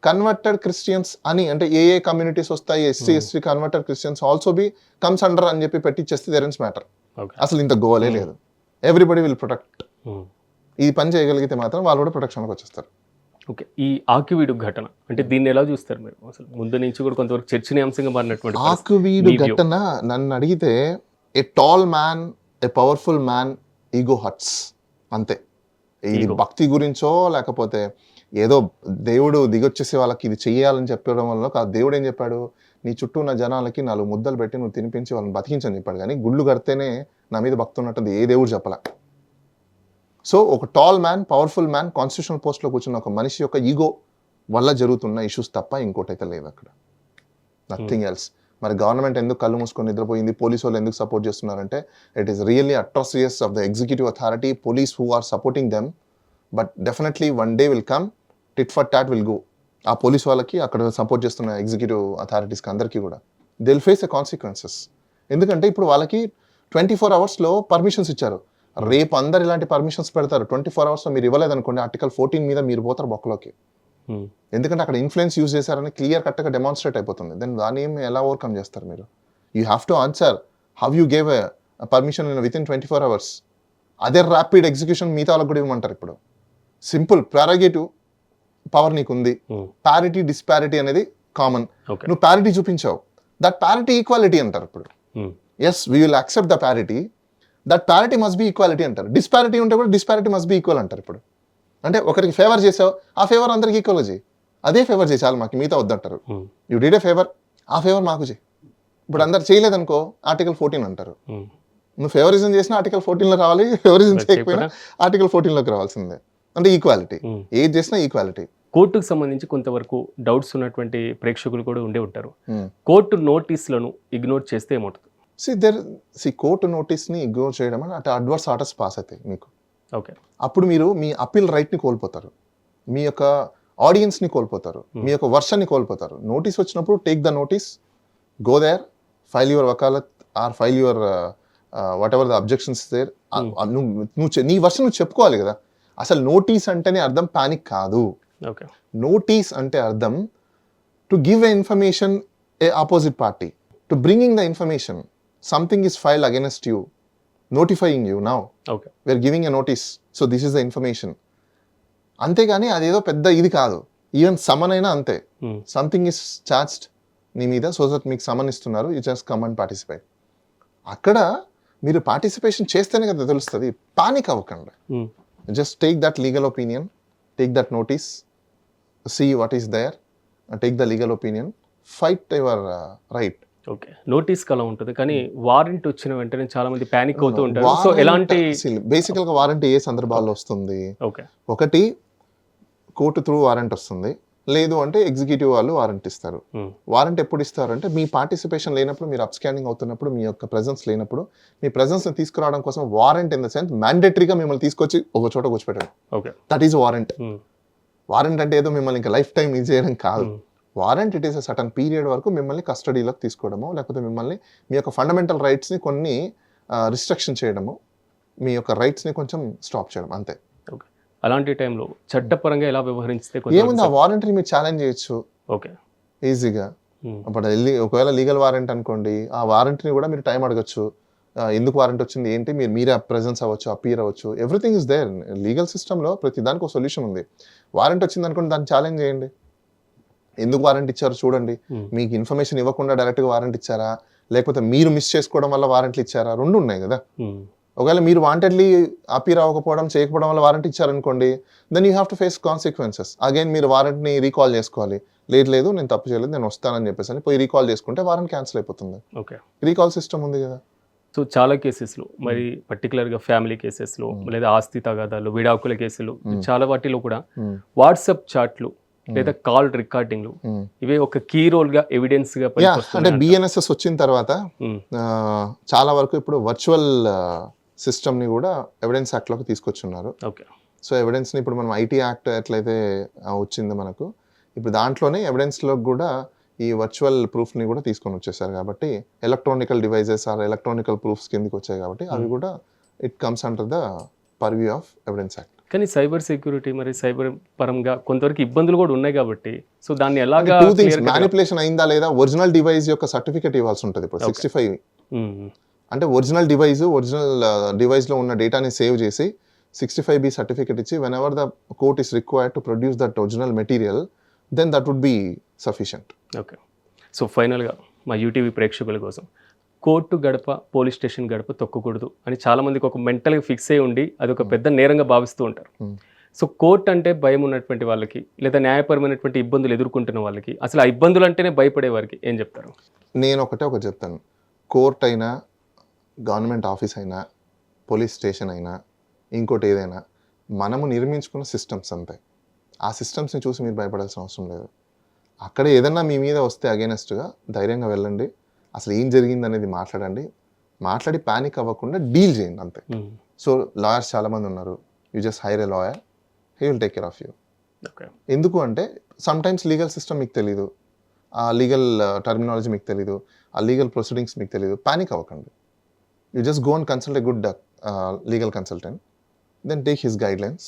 కన్వర్టెడ్ క్రిస్టియన్స్ అని, అంటే ఏ కమ్యూనిటీస్ వస్తాయి, SC ST converted Christians also be comes under అని చెప్పి పెట్టిచ్చేస్తే దేర్ ఇస్ మ్యాటర్. అసలు ఇంత గోలే లేదు. Everybody will protect. ఈ పని చేయగలిగితే మాత్రం వాళ్ళు కూడా ప్రొటెక్షన్కి వచ్చేస్తారు. ఓకే. ఈ ఆకివీడు ఘటన అంటే దీన్ని ఎలా చూస్తారు మీరు? అసలు ముందు నుంచి కూడా కొంతవరకు చర్చనీయాంశంగా మారినటువంటి ఆకివీడు ఘటన నన్ను అడిగితే a tall man, a powerful man ego hurts అంతే. ఇది భక్తి గురించో లేకపోతే ఏదో దేవుడు దిగొచ్చేసి వాళ్ళకి ఇది చెయ్యాలని చెప్పడం వల్ల కాదు. దేవుడు ఏం చెప్పాడు, నీ చుట్టూ ఉన్న జనాలకి 4 ముద్దలు పెట్టి నువ్వు తినిపించి వాళ్ళని బతికించని చెప్పాడు. కానీ గుళ్ళు కడితేనే నా మీద భక్తి ఉన్నట్టు ఏ దేవుడు చెప్పలే. సో ఒక tall man, powerful man, constitutional పోస్ట్లో కూర్చున్న ఒక మనిషి యొక్క ఈగో వల్ల జరుగుతున్న ఇష్యూస్ తప్ప ఇంకోటైతే లేదు అక్కడ. Nothing else. మరి గవర్నమెంట్ ఎందుకు కళ్ళు మూసుకొని నిద్రపోయింది, పోలీసు వాళ్ళు ఎందుకు సపోర్ట్ చేస్తున్నారంటే it is really atrocities of the executive authority, police who are supporting them. But definitely one day will come, tit for tat will go. ఆ పోలీస్ వాళ్ళకి, అక్కడ సపోర్ట్ చేస్తున్న ఎగ్జిక్యూటివ్ అథారిటీస్కి అందరికీ కూడా they will face a consequences. ఎందుకంటే ఇప్పుడు వాళ్ళకి 24 అవర్స్లో పర్మిషన్స్ ఇచ్చారు. రేపు అందరు ఇలాంటి పర్మిషన్స్ పెడతారు. 24 అవర్స్లో మీరు ఇవ్వలేదనుకోండి, ఆర్టికల్ 14 మీద మీరు పోతారు బొక్కలోకి. ఎందుకంటే అక్కడ ఇన్ఫ్లుయెన్స్ యూజ్ చేశారని క్లియర్ కట్గా డెమాన్స్ట్రేట్ అయిపోతుంది. దెన్ దాన్ని ఏమి ఎలా ఓవర్కమ్ చేస్తారు మీరు? You have to answer how you gave a permission with in 24 hours. అదే ర్యాపిడ్ ఎగ్జిక్యూషన్ మిగతా వాళ్ళకి కూడా ఇవ్వమంటారు. ఇప్పుడు సింపుల్ ప్రెరగేటివ్ పవర్ నీకు ఉంది. ప్యారిటీ, డిస్పారిటీ అనేది కామన్. నువ్వు ప్యారిటీ చూపించావు, దట్ ప్యారిటీ ఈక్వాలిటీ అంటారు. ఇప్పుడు yes we will accept the parity, that parity must be equality అంటారు. డిస్పారిటీ ఉంటే కూడా డిస్పారిటీ మస్ట్ బి ఈక్వల్ అంటారు. ఇప్పుడు అంటే ఒకరికి ఫేవర్ చేసావు, ఆ ఫేవర్ అందరికి ఈక్వల్ చేయి. అదే ఫేవర్ చేయి చాలు, మాకు మిగతా వద్దంటారు. యూ డిడ్ ఏ ఫేవర్, ఆ ఫేవర్ మాకు చేయి. ఇప్పుడు అందరు చేయలేదనుకో ఆర్టికల్ 14 అంటారు. నువ్వు ఫేవరిజం చేసినా ఆర్టికల్ 14లో రావాలి, ఫేవరిజం చేయకపోయినా ఆర్టికల్ 14లోకి రావాల్సిందే. అంటే ఈక్వాలిటీ, ఏది చేసినా ఈక్వాలిటీ. కోర్టుకు సంబంధించి కొంతవరకు డౌట్స్ ఉన్నటువంటి ప్రేక్షకులు కూడా ఉండే ఉంటారు. కోర్టు నోటీసులను ఇగ్నోర్ చేస్తే ఏమవుతుంది? కోర్టు నోటీస్ని ఇగ్నోర్ చేయడం అంటే అడ్వర్స్ ఆర్డర్స్ పాస్ అవుతాయి మీకు. ఓకే. అప్పుడు మీరు మీ అప్పీల్ రైట్ని కోల్పోతారు, మీ యొక్క ఆడియన్స్ని కోల్పోతారు, మీ యొక్క వర్షన్ని కోల్పోతారు. నోటీస్ వచ్చినప్పుడు take the notice, go there, file your vakalat or file your whatever the objections there. నువ్వు నీ వర్షన్ నువ్వు చెప్పుకోవాలి కదా. అసలు నోటీస్ అంటేనే అర్థం పానిక్ కాదు. నోటీస్ అంటే అర్థం to give a information A opposite party, to bringing the information. Something is filed against you, notifying you now. Okay. We are giving a notice. So this is the information. అంతేగాని అదేదో పెద్ద ఇది కాదు. Even సమన్ అయినా అంతే. Something is charged నీ మీద, so that మీకు సమన్ ఇస్తున్నారు, you just come and participate. అక్కడ మీరు పార్టిసిపేషన్ చేస్తేనే కదా తెలుస్తుంది. పానిక్ అవ్వకండి. Just take that legal opinion, take that notice, see what is there, take the legal opinion, fight your right. Okay. Notice అలా ఉంటుంది, కానీ వారెంట్ వచ్చిన వెంటనే చాలా మంది ప్యానిక్ అవుతూ ఉంటారు. సో ఎలాంటి బేసికల్ గా వారెంట్ ఏ సందర్భాల్లో వస్తుంది? ఓకే. ఒకటి కోర్టు త్రూ వారెంట్ వస్తుంది, లేదు అంటే ఎగ్జిక్యూటివ్ వాళ్ళు వారెంట్ ఇస్తారు. వారెంట్ ఎప్పుడు ఇస్తారు అంటే మీ పార్టిసిపేషన్ లేనప్పుడు, మీరు అప్ స్కానింగ్ అవుతున్నప్పుడు, మీ యొక్క ప్రెజెన్స్ లేనప్పుడు, మీ ప్రెజెన్స్ ని తీసుకురావడం కోసం వారెంట్ ఇన్ ద సెన్స్ మ్యాండేటరీగా మిమ్మల్ని తీసుకొచ్చి ఒక చోట కూర్చోపెట్టారు. Okay. That is warrant. Warrant అంటే ఏదో మిమ్మల్ని ఇంకా లైఫ్ టైం ఇది చేయడం కాదు. Warrant it is a certain period వరకు మిమ్మల్ని కస్టడీలోకి తీసుకోవడము, లేకపోతే మిమ్మల్ని మీ యొక్క ఫండమెంటల్ రైట్స్ని కొన్ని రిస్ట్రిక్షన్ చేయడము, మీ యొక్క రైట్స్ని కొంచెం స్టాప్ చేయడం, అంతే. ఓకే. అలాంటి టైంలో చట్టపరంగా ఎలా వ్యవహరిస్తే ఏముంది, ఆ వారెంట్ని మీరు ఛాలెంజ్ చేయొచ్చు. ఓకే. ఈజీగా. అప్పుడు ఒకవేళ లీగల్ వారెంట్ అనుకోండి, ఆ వారెంట్ని కూడా మీరు టైం అడగచ్చు. ఎందుకు వారెంట్ వచ్చింది ఏంటి, మీరే ప్రెజెన్స్ అవ్వచ్చు, అపీర్ అవ్వచ్చు, ఎవ్రీథింగ్ ఇస్ దేర్. లీగల్ సిస్టంలో ప్రతి దానికి ఒక సొల్యూషన్ ఉంది. వారెంట్ వచ్చింది అనుకోండి, దాన్ని ఛాలెంజ్ చేయండి. ఎందుకు వారెంట్ ఇచ్చారు చూడండి, మీకు ఇన్ఫర్మేషన్ ఇవ్వకుండా డైరెక్ట్గా వారెంట్ ఇచ్చారా, లేకపోతే మీరు మిస్ చేసుకోవడం వల్ల వారెంట్లు ఇచ్చారా, రెండు ఉన్నాయి కదా. ఒకవేళ మీరు వాంటెడ్లీ అపీర్ అవ్వకపోవడం చేయకపోవడం వల్ల వారంటీ ఇచ్చారనుకోండి, then you have to face consequences. Again మీరు వారంటీని రీకాల్ చేసుకోవాలి. లేదు నేను తప్పు చేయలేదు, నేను వస్తానని చెప్పేసి అని పోయి రీకాల్ చేసుకుంటే వారంటీ క్యాన్సిల్ అయిపోతుంది. ఓకే, రీకాల్ సిస్టమ్ ఉంది కదా. సో చాలా కేసెస్లో మరి పర్టికులర్గా ఫ్యామిలీ కేసెస్లో లేదా ఆస్తి తగాదాలు, విడాకుల కేసులు, చాలా వాటిలో కూడా వాట్సాప్ చాట్లు లేదా కాల్ రికార్డింగ్లు ఇవే ఒక కీ రోల్గా ఎవిడెన్స్గా అంటే బిఎన్ఎస్ఎస్ వచ్చిన తర్వాత చాలా వరకు ఇప్పుడు వర్చువల్ సిస్టమ్ని కూడా ఎవిడెన్స్ యాక్ట్లోకి తీసుకొచ్చున్నారు. ఓకే, సో ఎవిడెన్స్ని ఇప్పుడు మనం ఐటీ యాక్ట్ ఎట్లయితే వచ్చిందో మనకు, ఇప్పుడు దాంట్లోనే ఎవిడెన్స్లో కూడా ఈ వర్చువల్ ప్రూఫ్ని కూడా తీసుకొని వచ్చేసారు. కాబట్టి electronical devices or electronical proofs కిందకి వచ్చాయి కాబట్టి అవి కూడా it comes under the purview of evidence act. కానీ సైబర్ సెక్యూరిటీ మరి సైబర్ పరంగా కొంతవరకు ఇబ్బందులు కూడా ఉన్నాయి కాబట్టి సో దాన్ని ఎలాగా మ్యానిపులేషన్ అయిందా లేదా, ఒరిజినల్ డివైస్ యొక్క సర్టిఫికేట్ ఇవ్వాల్సి ఉంటుంది. ఇప్పుడు 65 అంటే ఒరిజినల్ డివైస్లో ఉన్న డేటాని సేవ్ చేసి 65B సర్టిఫికేట్ ఇచ్చి whenever the court is required to produce that original material, then that would be sufficient. Okay, so ఫైనల్గా మా యూటీవీ ప్రేక్షకుల కోసం కోర్టు గడప పోలీస్ స్టేషన్ గడప తొక్కకూడదు అని చాలామందికి ఒక మెంటల్గా ఫిక్స్ అయి ఉండి అది ఒక పెద్ద నేరంగా భావిస్తూ ఉంటారు. సో కోర్టు అంటే భయం ఉన్నటువంటి వాళ్ళకి లేదా న్యాయపరమైనటువంటి ఇబ్బందులు ఎదుర్కొంటున్న వాళ్ళకి, అసలు ఆ ఇబ్బందులు అంటేనే భయపడే వారికి ఏం చెప్తారు? నేను ఒకటి చెప్తాను. కోర్ట్ అయినా, గవర్నమెంట్ ఆఫీస్ అయినా, పోలీస్ స్టేషన్ అయినా, ఇంకోటి ఏదైనా మనము నిర్మించుకున్న సిస్టమ్స్ అంతే. ఆ సిస్టమ్స్ని చూసి మీరు భయపడాల్సిన అవసరం లేదు. అక్కడ ఏదన్నా మీ మీద వస్తే అగైనెస్ట్గా ధైర్యంగా వెళ్ళండి, అసలు ఏం జరిగింది అనేది మాట్లాడి ప్యానిక్ అవ్వకుండా డీల్ చేయండి అంతే. సో లాయర్స్ చాలామంది ఉన్నారు, you just hire a lawyer, he will take care of you. ఎందుకు అంటే సమ్టైమ్స్ లీగల్ సిస్టమ్ మీకు తెలీదు, ఆ లీగల్ టర్మినాలజీ మీకు తెలీదు, ఆ లీగల్ ప్రొసీడింగ్స్ మీకు తెలీదు, ప్యానిక్ అవ్వకండి. You just go and consult a good legal consultant, then take his guidance,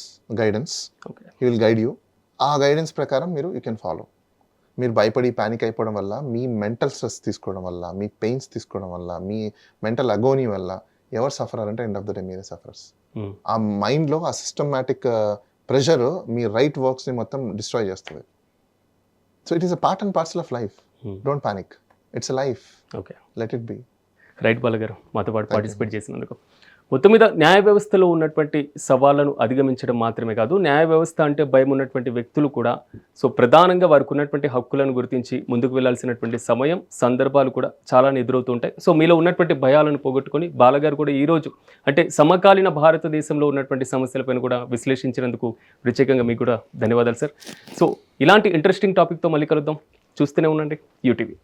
he will guide you. ఆ గైడెన్స్ ప్రకారం యూ కెన్ ఫాలో. మీరు భయపడి ప్యానిక్ అయిపోవడం వల్ల, మీ మెంటల్ స్ట్రెస్ తీసుకోవడం వల్ల, మీ పెయిన్స్ తీసుకోవడం వల్ల, మీ మెంటల్ అగోనీ వల్ల ఎవరు సఫర్ అంటే ఎండ్ ఆఫ్ ద డే మీరే సఫర్స్. ఆ మైండ్లో ఆ సిస్టమాటిక్ ప్రెషర్ మీ రైట్ వర్క్స్ని మొత్తం డిస్ట్రాయ్ చేస్తుంది. So it is a part and parcel of life. Don't panic, it's a life. Okay, let it be. Right బాలగారు, మాతో పాటు పార్టిసిపేట్ చేసినందుకు. మొత్తం మీద న్యాయ వ్యవస్థలో ఉన్నటువంటి సవాళ్లను అధిగమించడం మాత్రమే కాదు, న్యాయ వ్యవస్థ అంటే భయం ఉన్నటువంటి వ్యక్తులు కూడా సో ప్రధానంగా వారికి ఉన్నటువంటి హక్కులను గుర్తించి ముందుకు వెళ్లాల్సినటువంటి సమయం, సందర్భాలు కూడా చాలా ఎదురవుతూ ఉంటాయి. సో మీలో ఉన్నటువంటి భయాలను పోగొట్టుకొని బాలగారు కూడా ఈరోజు అంటే సమకాలీన భారతదేశంలో ఉన్నటువంటి సమస్యలపైన కూడా విశ్లేషించినందుకు ప్రత్యేకంగా మీకు కూడా ధన్యవాదాలు సార్. సో ఇలాంటి ఇంట్రెస్టింగ్ టాపిక్తో మళ్ళీ కలుద్దాం. చూస్తూనే ఉండండి యూటీవీ.